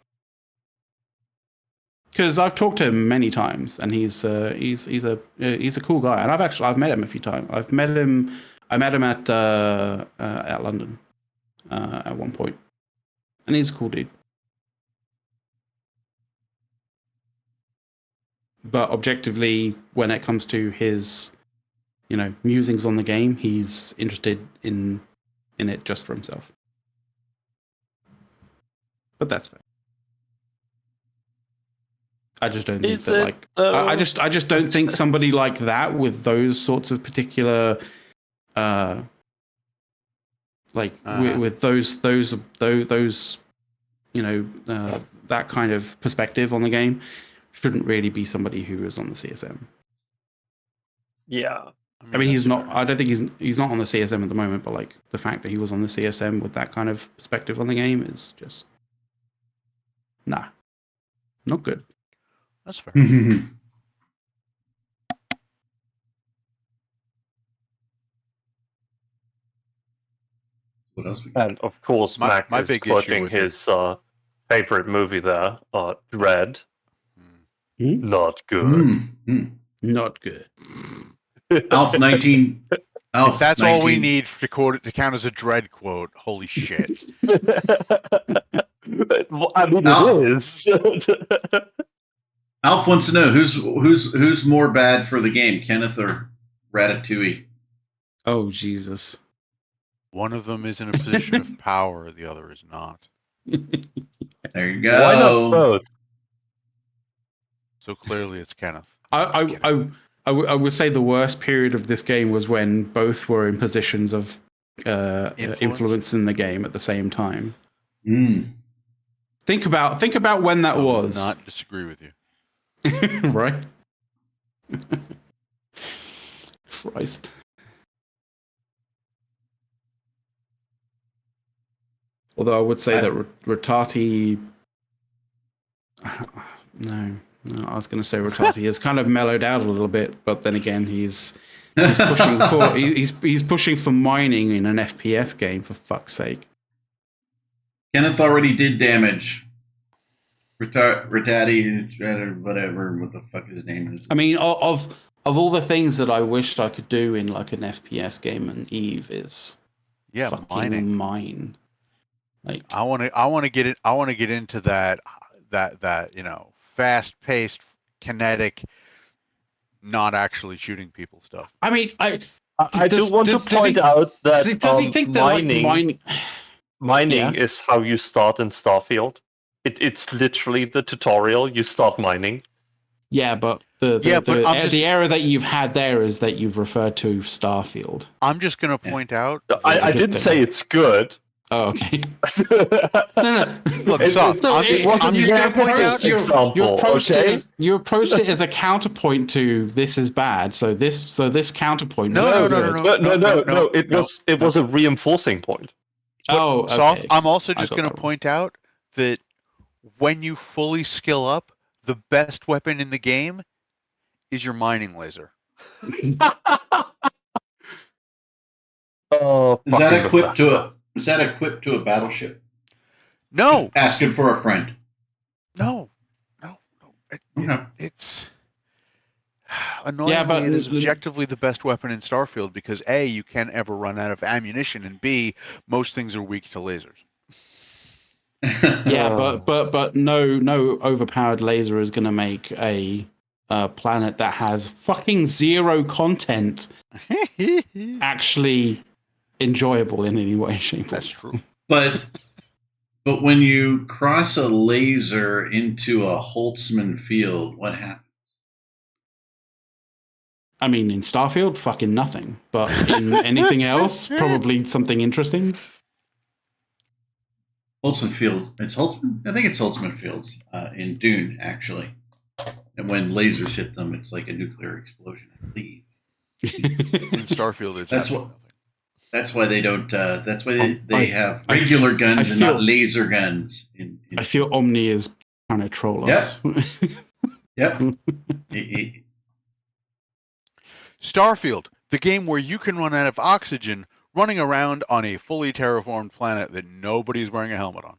Because I've talked to him many times, and he's a cool guy, and I've met him a few times. I met him at London at one point, and he's a cool dude. But objectively, when it comes to his, musings on the game, he's interested in it just for himself. But that's fair. I just don't think that I just don't think somebody like that with those sorts of particular with those that kind of perspective on the game shouldn't really be somebody who is on the CSM. Yeah. I mean he's not. I don't think he's not on the CSM at the moment. But like the fact that he was on the CSM with that kind of perspective on the game is just not good. That's fair. What else? And of course, Mac is quoting his favorite movie there, Dread. Not good. Not good. Alf 19. Alf, If that's all we 19. need to quote it to count as a dread quote, holy shit. I mean, it is. Alf wants to know who's more bad for the game, Kenneth or Ratatouille? Oh Jesus! One of them is in a position of power, the other is not. There you go. Why not both? So clearly it's Kenneth. I would say the worst period of this game was when both were in positions of influence in the game at the same time. Mm. Think about when that was. I will not disagree with you. Right? Christ. Although I would say that Rattati... No, I was going to say Rattati has kind of mellowed out a little bit, but then again, he's pushing for he's pushing for mining in an FPS game, for fuck's sake. Kenneth already did damage. Rattati, whatever, what the fuck his name is. I mean, of all the things that I wished I could do in like an FPS game, and Eve is fucking mine. Like I want to get it. I want to get into that fast-paced, kinetic, not actually shooting people stuff. I mean, I do want to point out that does he think that mining is how you start in Starfield? It's literally the tutorial. You start mining. Yeah, but the error that you've had there is that you've referred to Starfield. I'm just going to point out. I didn't say it's good. Oh, okay. No. Look, I'm just going to point out you approached it as a counterpoint to this is bad. So this counterpoint. No. It was a reinforcing point. Oh, okay. I'm also just going to point out that when you fully skill up, the best weapon in the game is your mining laser. Oh, is that equipped to a battleship? No. Asking for a friend. No. It's annoyingly, it is objectively the best weapon in Starfield because A, you can't ever run out of ammunition, and B, most things are weak to lasers. Yeah, but no overpowered laser is going to make a planet that has fucking zero content actually enjoyable in any way, shape, or That's true. But when you cross a laser into a Holtzman field, what happens? I mean, in Starfield, fucking nothing. But in anything else, probably something interesting. Holtzman Field. It's Holtzman? I think it's Holtzman Fields in Dune, actually. And when lasers hit them, it's like a nuclear explosion, I believe. In Starfield, it's that's why they don't. That's why they have regular guns and not laser guns. I feel Omni is trying to troll us. Yep. Starfield, the game where you can run out of oxygen running around on a fully terraformed planet that nobody's wearing a helmet on.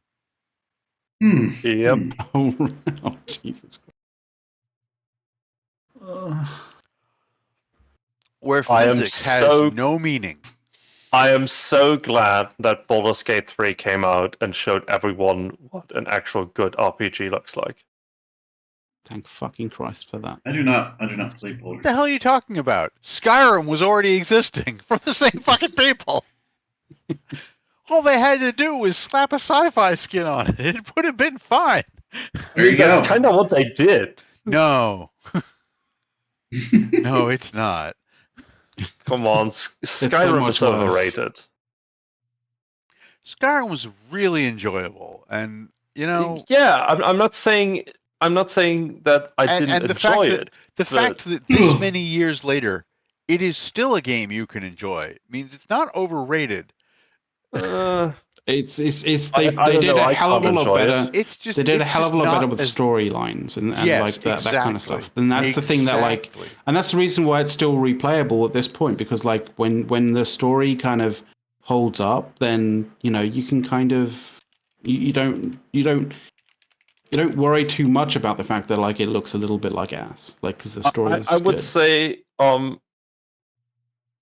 Yep. Oh, Jesus Christ. Where physics has no meaning. I am so glad that Baldur's Gate 3 came out and showed everyone what an actual good RPG looks like. Thank fucking Christ for that. I do not play Baldur's. What the hell are you talking about? Skyrim was already existing from the same fucking people. All they had to do was slap a sci-fi skin on it. It would have been fine. There you go. That's kind of what they did. No. No, it's not. Come on, Skyrim is overrated. Skyrim was really enjoyable, and yeah, I'm not saying that I didn't enjoy it. The fact that this many years later, it is still a game you can enjoy means it's not overrated. They did a hell of a lot better. They did a hell of a lot better with storylines and like that kind of stuff. And that's the thing that and that's the reason why it's still replayable at this point, because like when the story kind of holds up, then you can kind of you don't worry too much about the fact that like it looks a little bit like ass, like because the story is I would good. say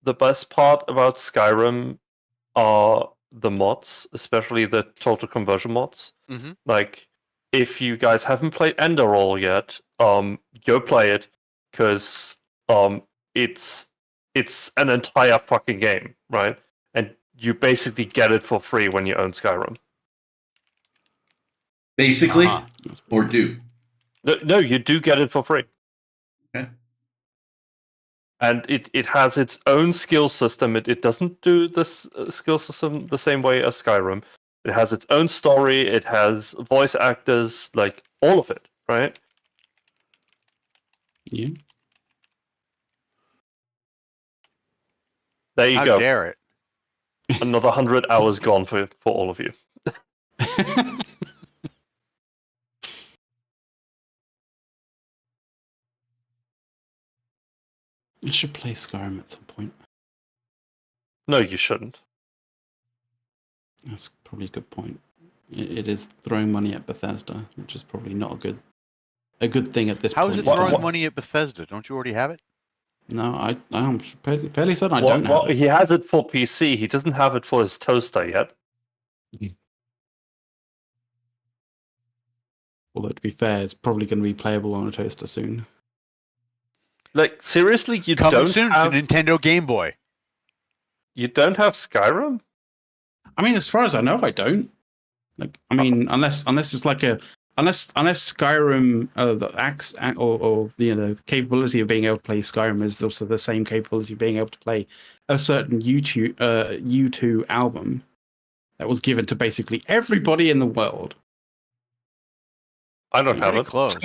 the best part about Skyrim are the mods, especially the total conversion mods. Mm-hmm. Like, if you guys haven't played Enderroll yet, go play it, because it's an entire fucking game, right? And you basically get it for free when you own Skyrim. Basically, or do? No, you do get it for free. Okay. And it has its own skill system. It doesn't do this skill system the same way as Skyrim. It has its own story. It has voice actors, like all of it, right? Yeah. There you How go. dare it? Another 100 hours gone for all of you. I should play Skyrim at some point. No, you shouldn't. That's probably a good point. It is throwing money at Bethesda, which is probably not a good thing at this How point. is it throwing money at Bethesda? Don't you already have it? No, I'm fairly certain I Well, don't have it. he has it for PC. He doesn't have it for his toaster yet. Although, to be fair, it's probably going to be playable on a toaster soon. Like, seriously, you Coming don't soon have... to Nintendo Game Boy. You don't have Skyrim? I mean, as far as I know, I don't. Like, I mean, unless it's like unless Skyrim, the axe or the capability of being able to play Skyrim is also the same capability of being able to play a certain U2 album that was given to basically everybody in the world. I don't have it. Close.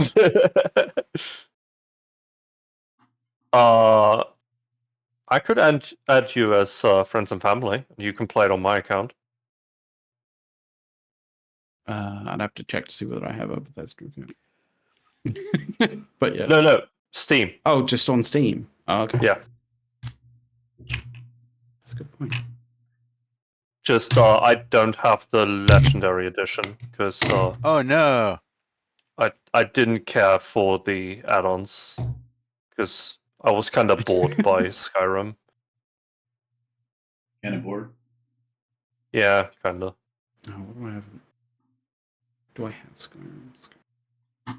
I could add you as friends and family. You can play it on my account. I'd have to check to see whether I have a Bethesda account. But yeah. No, Steam. Oh, just on Steam. Oh, okay. Yeah. That's a good point. Just I don't have the Legendary Edition because Oh no. I didn't care for the add-ons because I was kind of bored by Skyrim. Kind of bored? Yeah, kind of. Oh, what do I have? Do I have Skyrim?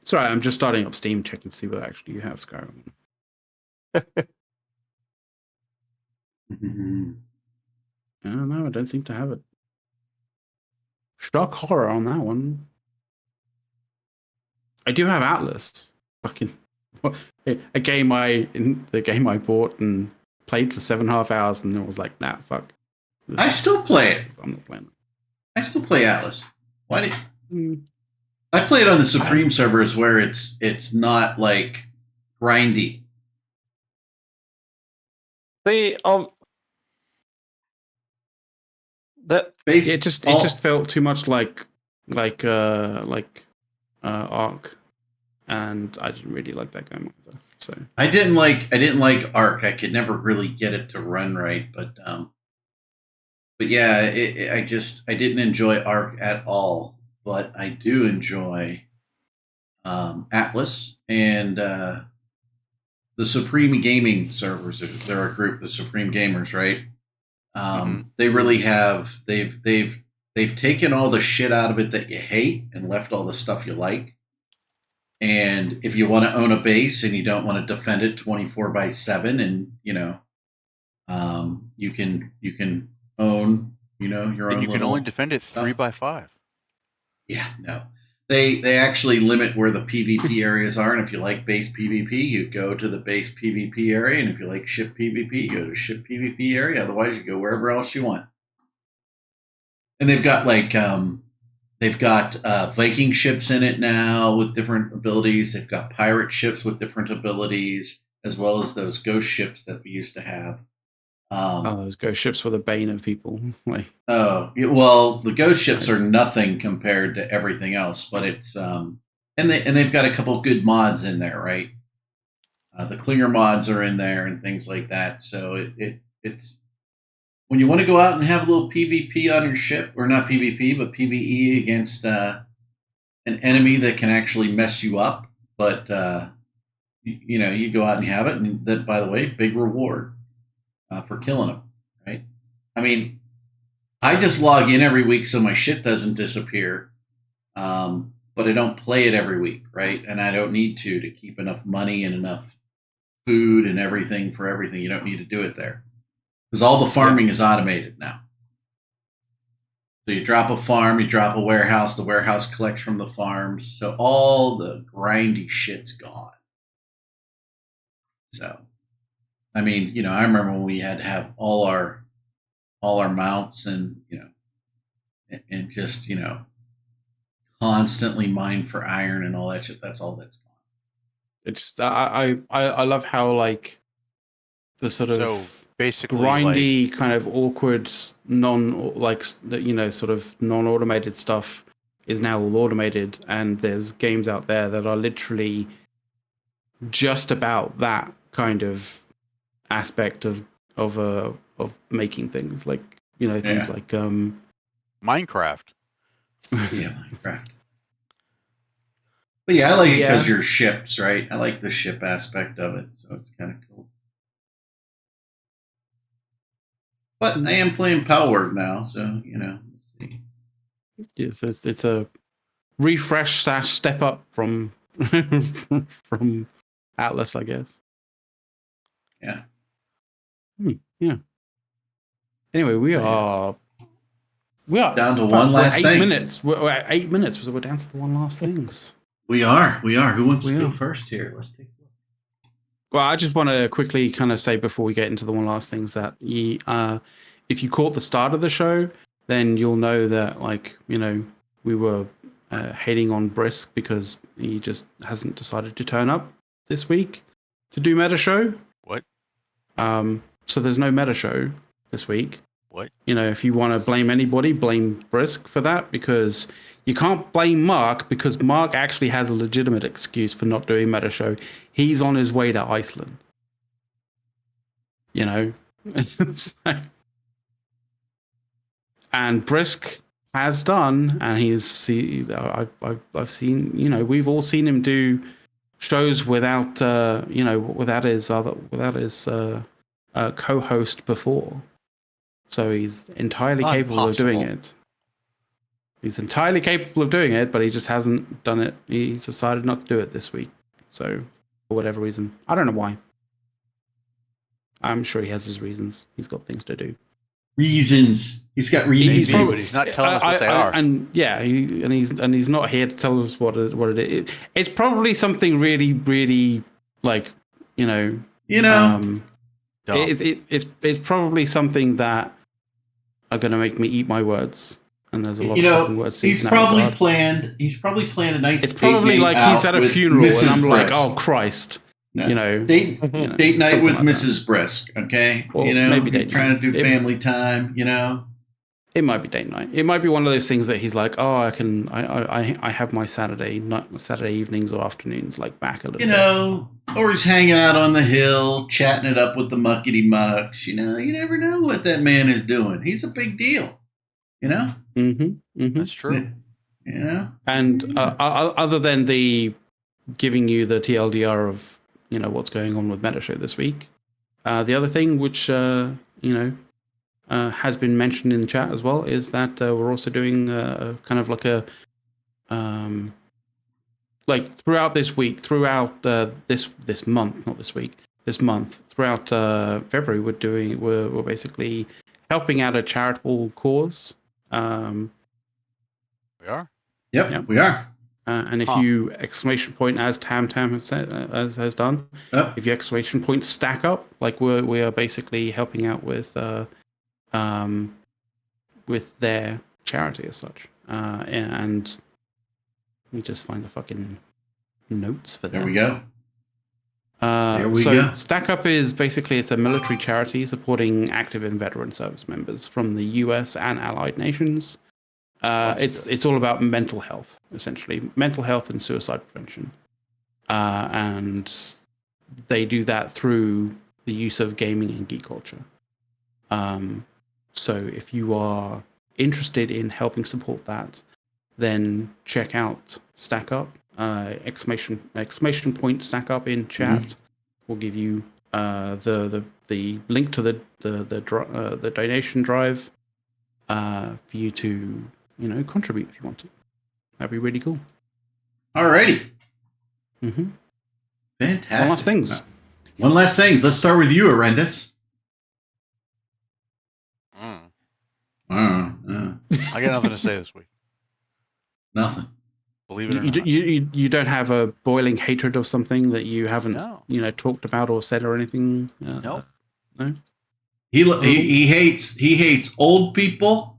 Sorry, I'm just starting up Steam, checking to see whether actually you have Skyrim. No, I don't seem to have it. Shock horror on that one. I do have Atlas. Fucking a game I bought and played for 7.5 hours, and then was like, nah, fuck. I still play it. I'm not playing it. I still play Atlas. Why did I play it on the Supreme servers where it's not like grindy. It just felt too much like Ark, and I didn't really like that game either. So I didn't like Ark. I could never really get it to run right, but yeah, I didn't enjoy Ark at all. But I do enjoy Atlas and the Supreme Gaming servers. They're a group, the Supreme Gamers, right? They really have. They've taken all the shit out of it that you hate and left all the stuff you like. And if you want to own a base and you don't want to defend it 24/7, and you can own your own. And you can only defend it 3x5. Yeah, no. They actually limit where the PvP areas are, and if you like base PvP, you go to the base PvP area, and if you like ship PvP, you go to ship PvP area. Otherwise, you go wherever else you want. And they've got Viking ships in it now with different abilities. They've got pirate ships with different abilities, as well as those ghost ships that we used to have. Those ghost ships were the bane of people. The ghost ships are nothing compared to everything else, but it's and they've got a couple good mods in there, right? The Klinger mods are in there and things like that. So it's when you want to go out and have a little PvP on your ship, or not PvP, but PvE against an enemy that can actually mess you up, but you go out and you have it, and that, by the way, big reward for killing them, right? I mean, I just log in every week so my shit doesn't disappear, but I don't play it every week, right? And I don't need to keep enough money and enough food and everything for everything. You don't need to do it there because all the farming is automated now. So you drop a farm, you drop a warehouse, the warehouse collects from the farms. So all the grindy shit's gone. So, I mean, I remember when we had to have all our mounts and, and just, constantly mine for iron and all that shit. That's all that's gone. It's I love how like the sort of basically grindy kind of awkward sort of non-automated stuff is now all automated, and there's games out there that are literally just about that kind of aspect of making things like things like Minecraft. Yeah, Minecraft. But yeah, I like it because you're ships, right? I like the ship aspect of it, so it's kind of cool. But I am playing Power now, so let's see. Yes, it's a refresh / step up from from Atlas, I guess. Yeah. Yeah. Anyway, we are down to one last thing. 8 minutes. We're at 8 minutes, so we're down to the one last things. We are. Who wants to go first here? Let's take a look. Well, I just want to quickly kind of say before we get into the one last things that if you caught the start of the show, then you'll know that we were hating on Brisk because he just hasn't decided to turn up this week to do Meta Show. What? So there's no Meta Show this week. What? If you want to blame anybody, blame Brisk for that, because you can't blame Mark, because Mark actually has a legitimate excuse for not doing Meta Show. He's on his way to Iceland. And Brisk has done, and I've seen, we've all seen him do shows without his co-host before. So he's entirely capable of doing it. He's entirely capable of doing it, but he just hasn't done it. He's decided not to do it this week. So, for whatever reason. I don't know why. I'm sure he has his reasons. He's got things to do. Reasons. He's got reasons. But he's not telling us what they are. And yeah, he's not here to tell us what it is. It's probably something really, really it's probably something that are going to make me eat my words. And there's a lot of fucking words. He's probably planned a nice. It's probably like he's at a funeral, and I'm like, oh Christ. No. Date night with Mrs. Brisk, okay? Well, maybe date trying to do family time, It might be date night. It might be one of those things that he's like, oh, I have my Saturday evenings or afternoons back a little bit. Or he's hanging out on the hill, chatting it up with the muckety mucks. You never know what that man is doing. He's a big deal. That's true. And other than the giving you the TLDR of what's going on with Meta Show this week, the other thing which has been mentioned in the chat as well is that we're also doing kind of throughout this week, throughout this month, not this week, this month, throughout February, we're basically helping out a charitable cause. We are. Yep, we are. And if you exclamation point, as Tam have said, has done, if you exclamation point stack up, we are basically helping out with their charity as such. And let me just find the fucking notes for that. There we go. Stack Up is basically, it's a military charity supporting active and veteran service members from the US and allied nations. It's all about mental health, essentially, mental health and suicide prevention, and they do that through the use of gaming and geek culture. So if you are interested in helping support that, then check out Stack Up. exclamation point stack up in chat. We'll give you the link to the donation drive for you to contribute if you want to. That'd be really cool. Alrighty. Fantastic. One last things. Let's start with you, Horrendous. I got nothing to say this week. Nothing. Believe it or not. You don't have a boiling hatred of something that you haven't talked about or said or anything. Nope. No. He hates old people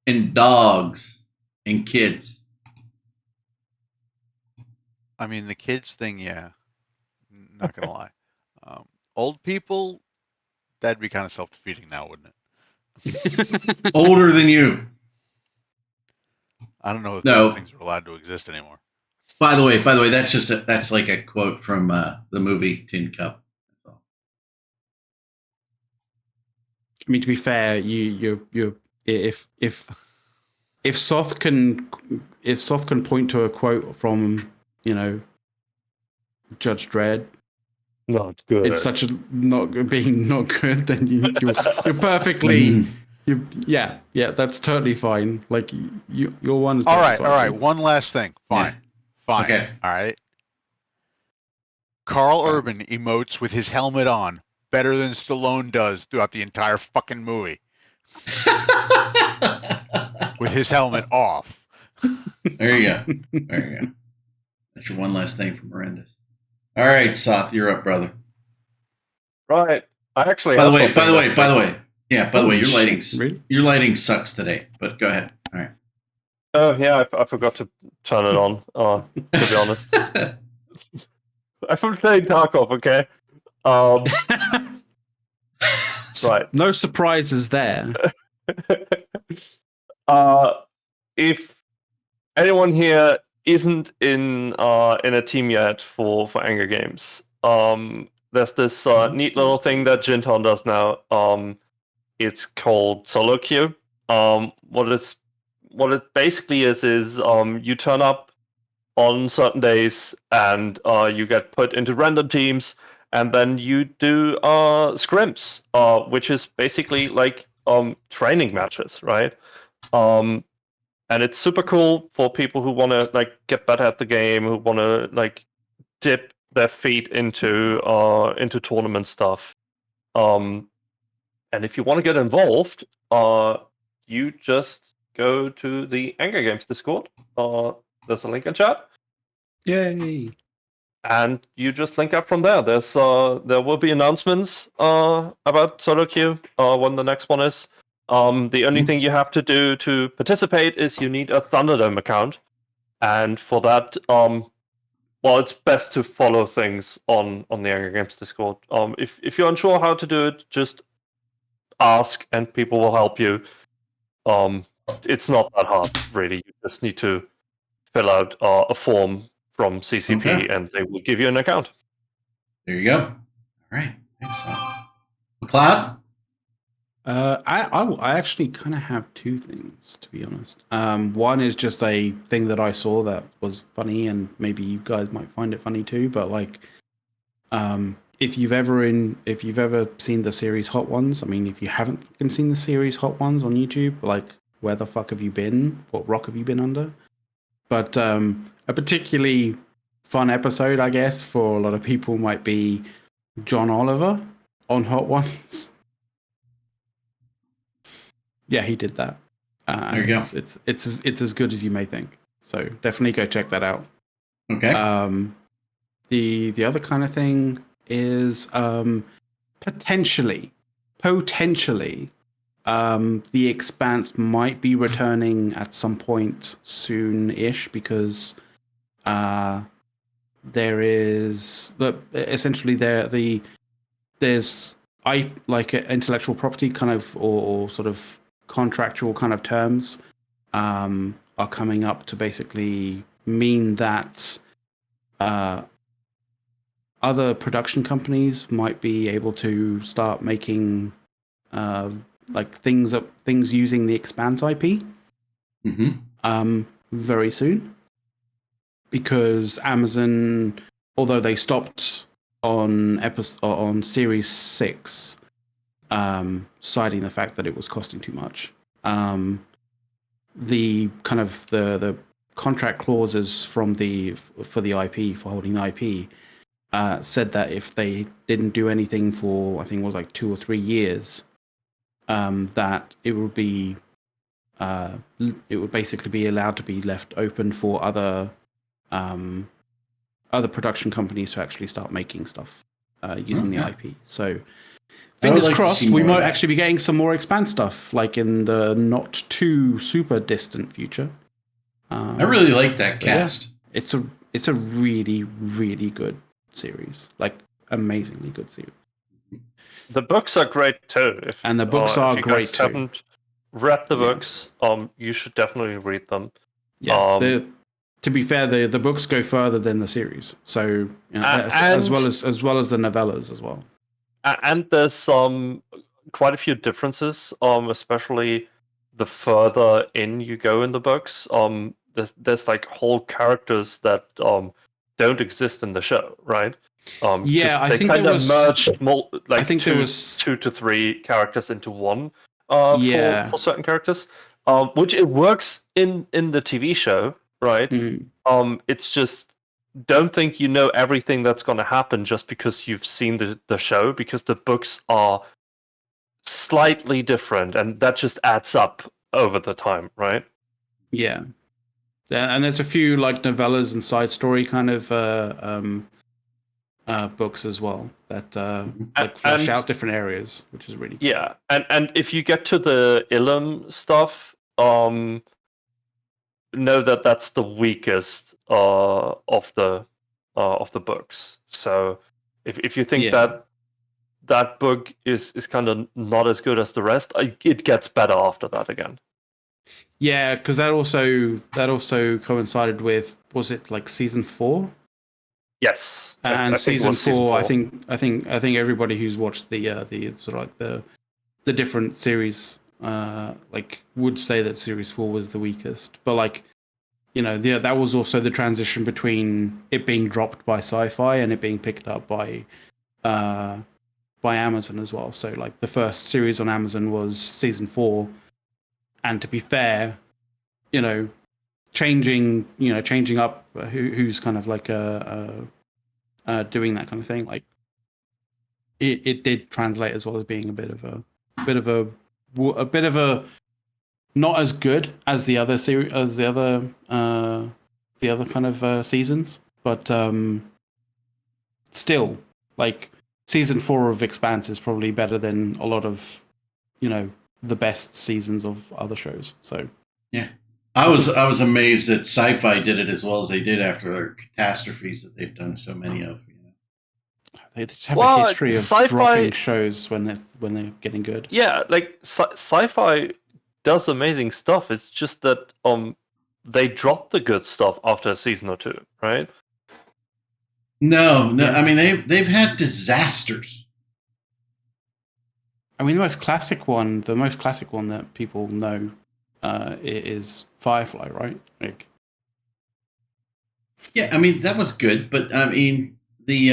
and dogs and kids. I mean, the kids thing, yeah. Not gonna lie. Old people, that'd be kind of self-defeating now, wouldn't it? Older than you. I don't know if those things are allowed to exist anymore. By the way, that's like a quote from the movie Tin Cup. That's all. I mean, to be fair, if Soth can point to a quote from Judge Dredd, not good. It's such a not good, then you're perfectly. Yeah, that's totally fine. Like you're one. All right. One last thing. Fine. Okay. All right. Carl Urban emotes with his helmet on better than Stallone does throughout the entire fucking movie. With his helmet off. There you go. That's your one last thing from Horrendous. All right, Soth, you're up, brother. Right. I actually. By the way, your lighting sucks today. But go ahead. All right. Oh yeah, I forgot to turn it on. To be honest, I've been playing Tarkov. Okay. Right. No surprises there. If anyone here isn't in a team yet for Anger Games, there's this neat little thing that Jinton does now. It's called solo queue. What it basically is you turn up on certain days and you get put into random teams, and then you do scrims, which is basically like training matches, right? And it's super cool for people who want to like get better at the game, who want to like dip their feet into tournament stuff. And if you want to get involved, you just go to the Anger Games Discord. There's a link in chat. Yay! And you just link up from there. There will be announcements about solo queue when the next one is. The only thing you have to do to participate is you need a Thunderdome account, and for that, it's best to follow things on the Anger Games Discord. If you're unsure how to do it, just ask, and people will help you. It's not that hard, really. You just need to fill out a form from CCP, and they will give you an account. There you go. All right, excellent. McLeod? I actually kind of have two things, to be honest. One is just a thing that I saw that was funny, and maybe you guys might find it funny too. But like, if you've ever seen the series Hot Ones, I mean, if you haven't seen the series Hot Ones on YouTube, like, where the fuck have you been? What rock have you been under? But a particularly fun episode, I guess, for a lot of people might be John Oliver on Hot Ones. Yeah, he did that. There you go. It's as good as you may think. So definitely go check that out. Okay. The other kind of thing is potentially the Expanse might be returning at some point soon-ish, because there is there's intellectual property kind of or sort of contractual kind of terms are coming up to basically mean that other production companies might be able to start making things using the Expanse IP very soon, because Amazon, although they stopped on Series 6, citing the fact that it was costing too much. The kind of the contract clauses for the IP, for holding the IP, said that if they didn't do anything for, I think it was like 2 or 3 years, that it would basically be allowed to be left open for other production companies to actually start making stuff using the IP. So fingers crossed, we might actually be getting some more Expanse stuff, like in the not too super distant future. I really like that cast. Yeah, it's a really, really good series, like amazingly good series. The books are great too. And the books are great too. Haven't read the books, you should definitely read them. Yeah. To be fair, the books go further than the series, so as well as the novellas as well. And there's quite a few differences, especially the further in you go in the books. There's like whole characters that don't exist in the show, right? I think kind of merged I think there was 2 to 3 characters into one for certain characters, which it works in the TV show, right? It's just, don't think you know everything that's going to happen just because you've seen the show, because the books are slightly different, and that just adds up over the time, right? Yeah. And there's a few like novellas and side story kind of books as well that like flesh out different areas, which is really cool. Yeah. And if you get to the Ilum stuff, know that that's the weakest of the books. So if you think that book is kind of not as good as the rest, it gets better after that again. Yeah, because that also coincided with, was it like season 4? Yes, and season 4. I think everybody who's watched the sort of like the different series like would say that series 4 was the weakest. But like, you know, that was also the transition between it being dropped by Sci-Fi and it being picked up by Amazon as well. So like the first series on Amazon was season 4, and to be fair, you know, changing up who's kind of like doing that kind of thing, like it did translate as well as being a bit of a not as good as the other series, as the other kind of seasons, but still, like season 4 of Expanse is probably better than a lot of, you know, the best seasons of other shows. So yeah, I was amazed that Sci-Fi did it as well as they did after their catastrophes that they've done so many of. You know, they just have a history of dropping shows when they're getting good. Yeah, like Sci-Fi does amazing stuff. It's just that they drop the good stuff after a season or 2, right? No. I mean, they've had disasters. I mean, the most classic one that people know is Firefly, right? Like, yeah, I mean that was good, but I mean the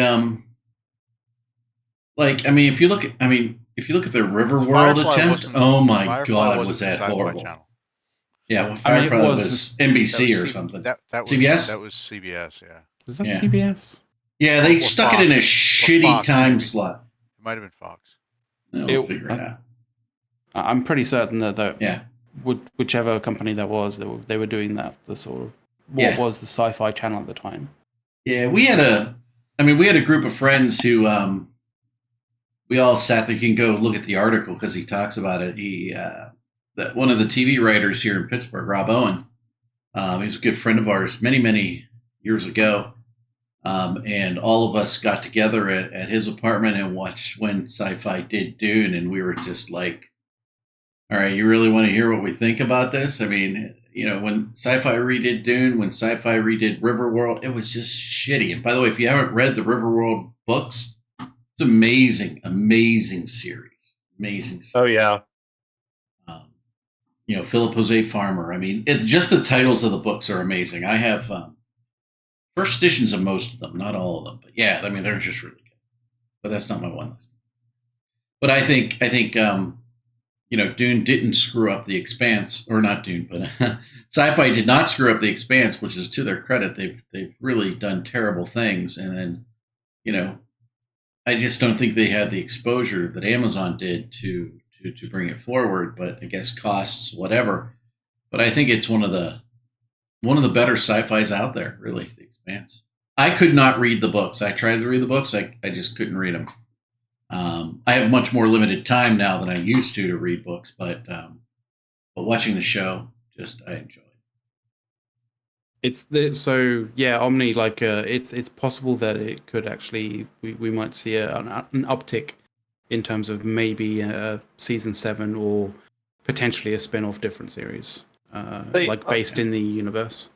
if you look at the Riverworld attempt, oh my god, was that horrible? Channel. Yeah, well, Firefly was NBC or something. That was CBS. That was CBS. Yeah. Was that CBS? Yeah, they stuck it in a shitty time slot. It might have been Fox. We'll figure it out. I'm pretty certain that whichever company that was, they were doing that. The sort of what was the Sci-Fi channel at the time. Yeah, we had a group of friends who we all sat there. You can go look at the article because he talks about it. That one of the TV writers here in Pittsburgh, Rob Owen, he's a good friend of ours many years ago. And all of us got together at his apartment and watched when Sci-Fi did Dune, and we were just like, all right, you really want to hear what we think about this? I mean, you know, when Sci-Fi redid Dune, when Sci-Fi redid Riverworld, it was just shitty. And by the way, if you haven't read the Riverworld books, it's amazing series. Amazing series. Oh, yeah. You know, Philip Jose Farmer. I mean, just the titles of the books are amazing. I have first editions of most of them, not all of them, but yeah, I mean they're just really good. But that's not my one list. But I think Dune didn't screw up The Expanse, or not Dune, but Sci-Fi did not screw up The Expanse, which is to their credit. They've really done terrible things, and then I just don't think they had the exposure that Amazon did to bring it forward. But I guess costs, whatever. But I think it's one of the better sci-fis out there, really. The Expanse. I could not read the books. I tried to read the books. I just couldn't read them. I have much more limited time now than I used to read books, but watching the show, I enjoy it. Omni, like it's possible that it could actually we might see an uptick in terms of maybe season 7 or potentially a spin-off different series, based in the universe.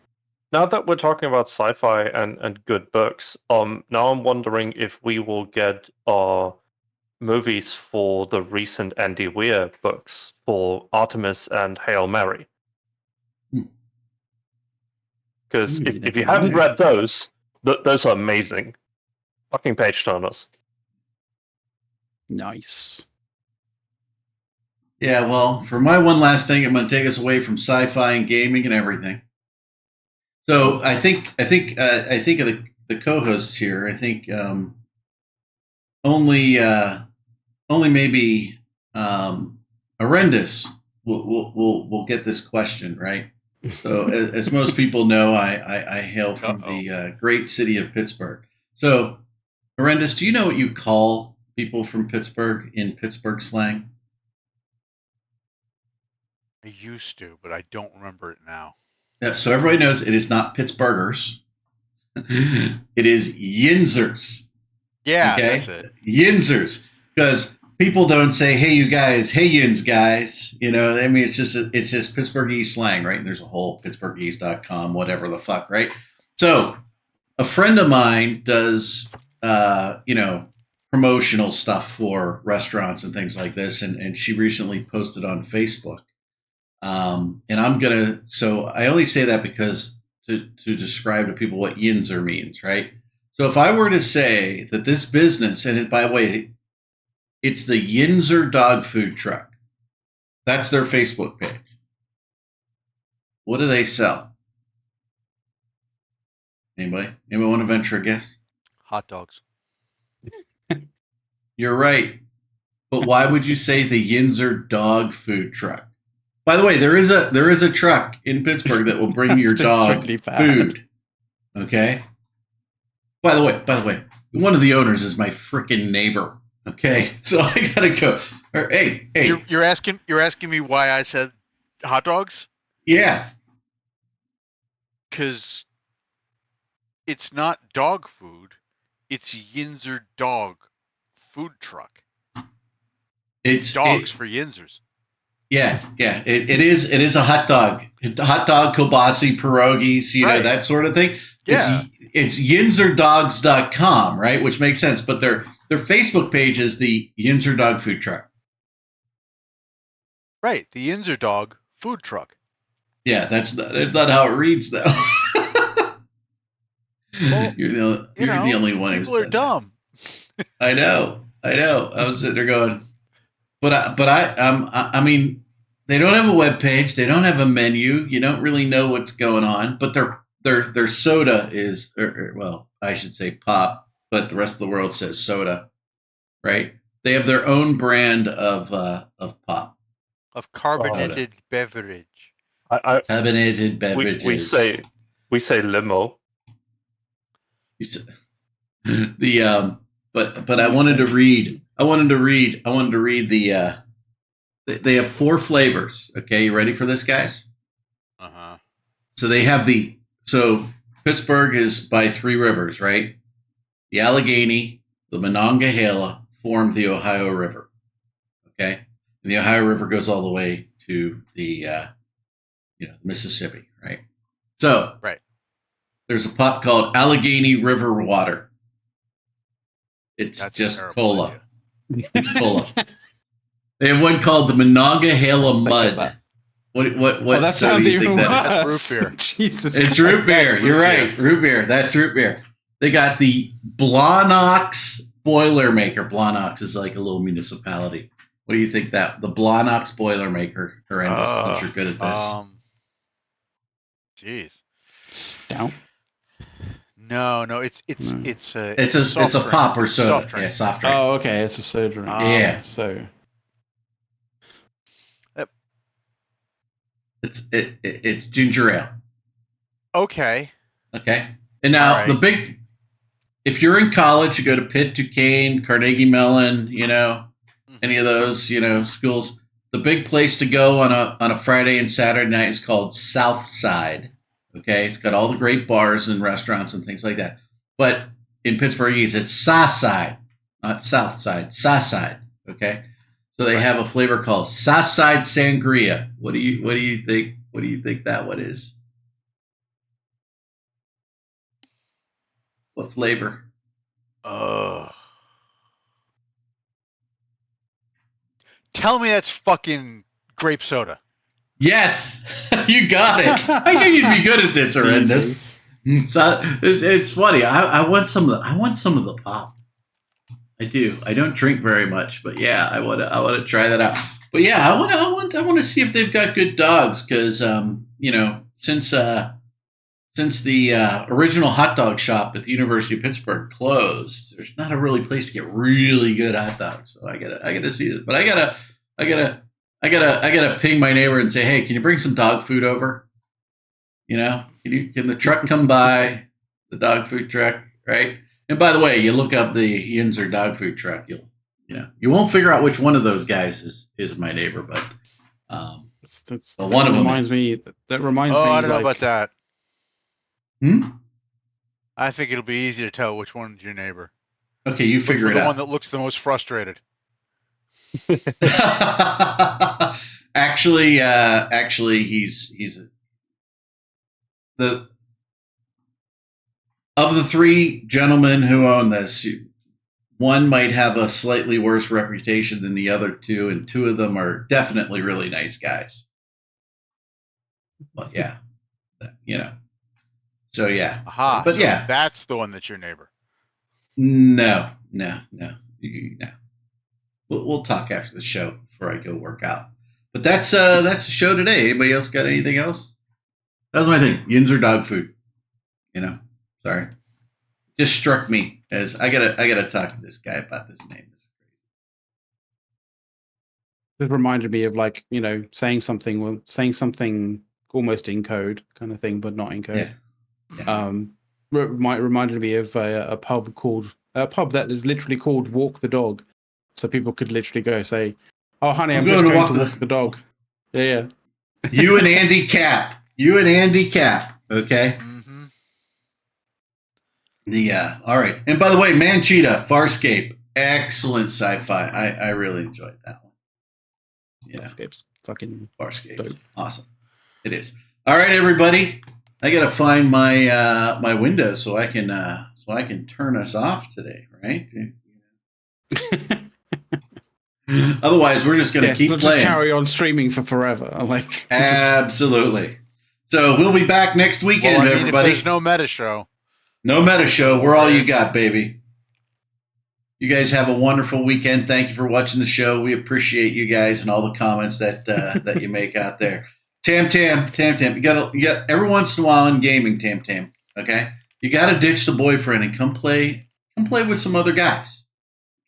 Now that we're talking about sci-fi and good books, now I'm wondering if we will get movies for the recent Andy Weir books for Artemis and Hail Mary. Because if you haven't read those, those are amazing. Fucking page turners. Nice. Yeah, well, for my one last thing, I'm going to take us away from sci-fi and gaming and everything. So I think of the co-hosts here. I think only maybe Horrendous will get this question right. So as most people know, I hail from the great city of Pittsburgh. So Horrendous, do you know what you call people from Pittsburgh in Pittsburgh slang? I used to, but I don't remember it now. Yeah, so everybody knows it is not Pittsburghers. It is Yinzers. Yeah, okay? That's it. Yinzers. Because people don't say, hey, you guys, hey, Yins guys. I mean, it's just Pittsburghese slang, right? And there's a whole Pittsburghese.com, whatever the fuck, right? So a friend of mine does, promotional stuff for restaurants and things like this. And she recently posted on Facebook. And so I only say that because to describe to people what Yinzer means, right? So if I were to say that this business, and by the way, it's the Yinzer Dog Food Truck. That's their Facebook page. What do they sell? Anybody want to venture a guess? Hot dogs. You're right. But why would you say the Yinzer Dog Food Truck? By the way, there is a truck in Pittsburgh that will bring your dog food. Okay. By the way, one of the owners is my freaking neighbor. Okay, so I gotta go. Hey. You're asking me why I said hot dogs? Yeah. Because it's not dog food. It's Yinzer Dog Food Truck. It's dogs for Yinzers. Yeah. It is a hot dog. Hot dog, kielbasi, pierogies, that sort of thing. Yeah. It's yinzerdogs.com, right? Which makes sense. But their Facebook page is the Yinzer Dog Food Truck. Right. The Yinzer Dog Food Truck. Yeah, that's not how it reads, though. Well, you're the only one. People are dumb. I know. I was sitting there going, I mean, they don't have a web page. They don't have a menu. You don't really know what's going on. But their soda is, well, I should say pop, but the rest of the world says soda, right? They have their own brand of pop, of carbonated beverage. Carbonated beverages. We say limo. But I wanted to read the they have 4 flavors. Okay, you ready for this, guys? Uh-huh. So they have so Pittsburgh is by 3 rivers, right? The Allegheny, the Monongahela form the Ohio River. Okay? And the Ohio River goes all the way to the Mississippi, right? So right. There's a pop called Allegheny River Water. That's just cola. Idea. It's cola. They have one called the Monongahela Mud, What? that soda sounds do you even think worse. that That's root beer. Jesus, is? It's root beer. You're right. Root beer. That's root beer. They got the Blanox Boilermaker. Blanox is like a little municipality. What do you think that the Blanox Boilermaker? Horrendous. Since you're good at this. Jeez. Stout. No, it's a pop or soda. Soft drink. Yeah, soft drink. Oh, okay, it's a soda drink. Yeah. So it's ginger ale. Okay. Okay. And now right. if you're in college, you go to Pitt, Duquesne, Carnegie Mellon, any of those, schools. The big place to go on a Friday and Saturday night is called South Side. Okay, it's got all the great bars and restaurants and things like that. But in Pittsburgh, it's South Side, not South Side. South Side. Okay, so they have a flavor called South Side Sangria. What do you think? What do you think that one is? What flavor? Tell me that's fucking grape soda. Yes, you got it. I knew you'd be good at this, Horrendous. So it's funny. I want some of the pop. I do. I don't drink very much, but yeah, I want to try that out. But yeah, I want to see if they've got good dogs because since the original hot dog shop at the University of Pittsburgh closed, there's not a really place to get really good hot dogs. So I gotta see this, but I gotta ping my neighbor and say, hey, can you bring some dog food over? Can the truck come by, the dog food truck, right? And by the way, you look up the Yinzer dog food truck, you won't figure out which one of those guys is my neighbor, but one of them reminds me. That reminds me. I don't know about that. Hmm? I think it'll be easy to tell which one's your neighbor. Okay, you figure it out. The one that looks the most frustrated. Actually, he's of the three gentlemen who own this, one might have a slightly worse reputation than the other two, and two of them are definitely really nice guys. Well, yeah, So yeah, Aha, but so yeah, that's the one that's your neighbor. No. We'll talk after the show before I go work out. But that's the show today. Anybody else got anything else? That was my thing. Yinzer dog food. Sorry. Just struck me as I gotta talk to this guy about this name. It reminded me of saying something almost in code kind of thing, but not in code. Yeah. Reminded me of a pub that is literally called Walk the Dog, so people could literally go say, "Oh, honey, I'm just going to walk the dog." Yeah. You and Andy Cap. Okay. Mm-hmm. All right. And by the way, Mancheetah, Farscape, excellent sci-fi. I really enjoyed that one. Yeah. Farscape's dope. Awesome. It is. All right, everybody. I gotta find my my window so I can turn us off today, right? Otherwise, we're just gonna keep playing. Just carry on streaming for forever. Absolutely. So we'll be back next weekend, everybody. If there's no meta show. No meta show. We're all you got, baby. You guys have a wonderful weekend. Thank you for watching the show. We appreciate you guys and all the comments that you make out there. Tam. You got every once in a while in gaming, Tam. Okay, you got to ditch the boyfriend and come play with some other guys.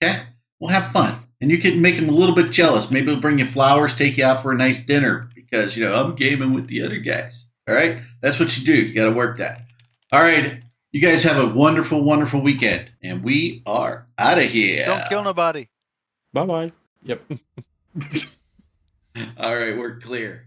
Okay, we'll have fun, and you can make him a little bit jealous. Maybe he'll bring you flowers, take you out for a nice dinner because I'm gaming with the other guys. All right, that's what you do. You got to work that. All right, you guys have a wonderful, wonderful weekend, and we are out of here. Don't kill nobody. Bye. Yep. All right, we're clear.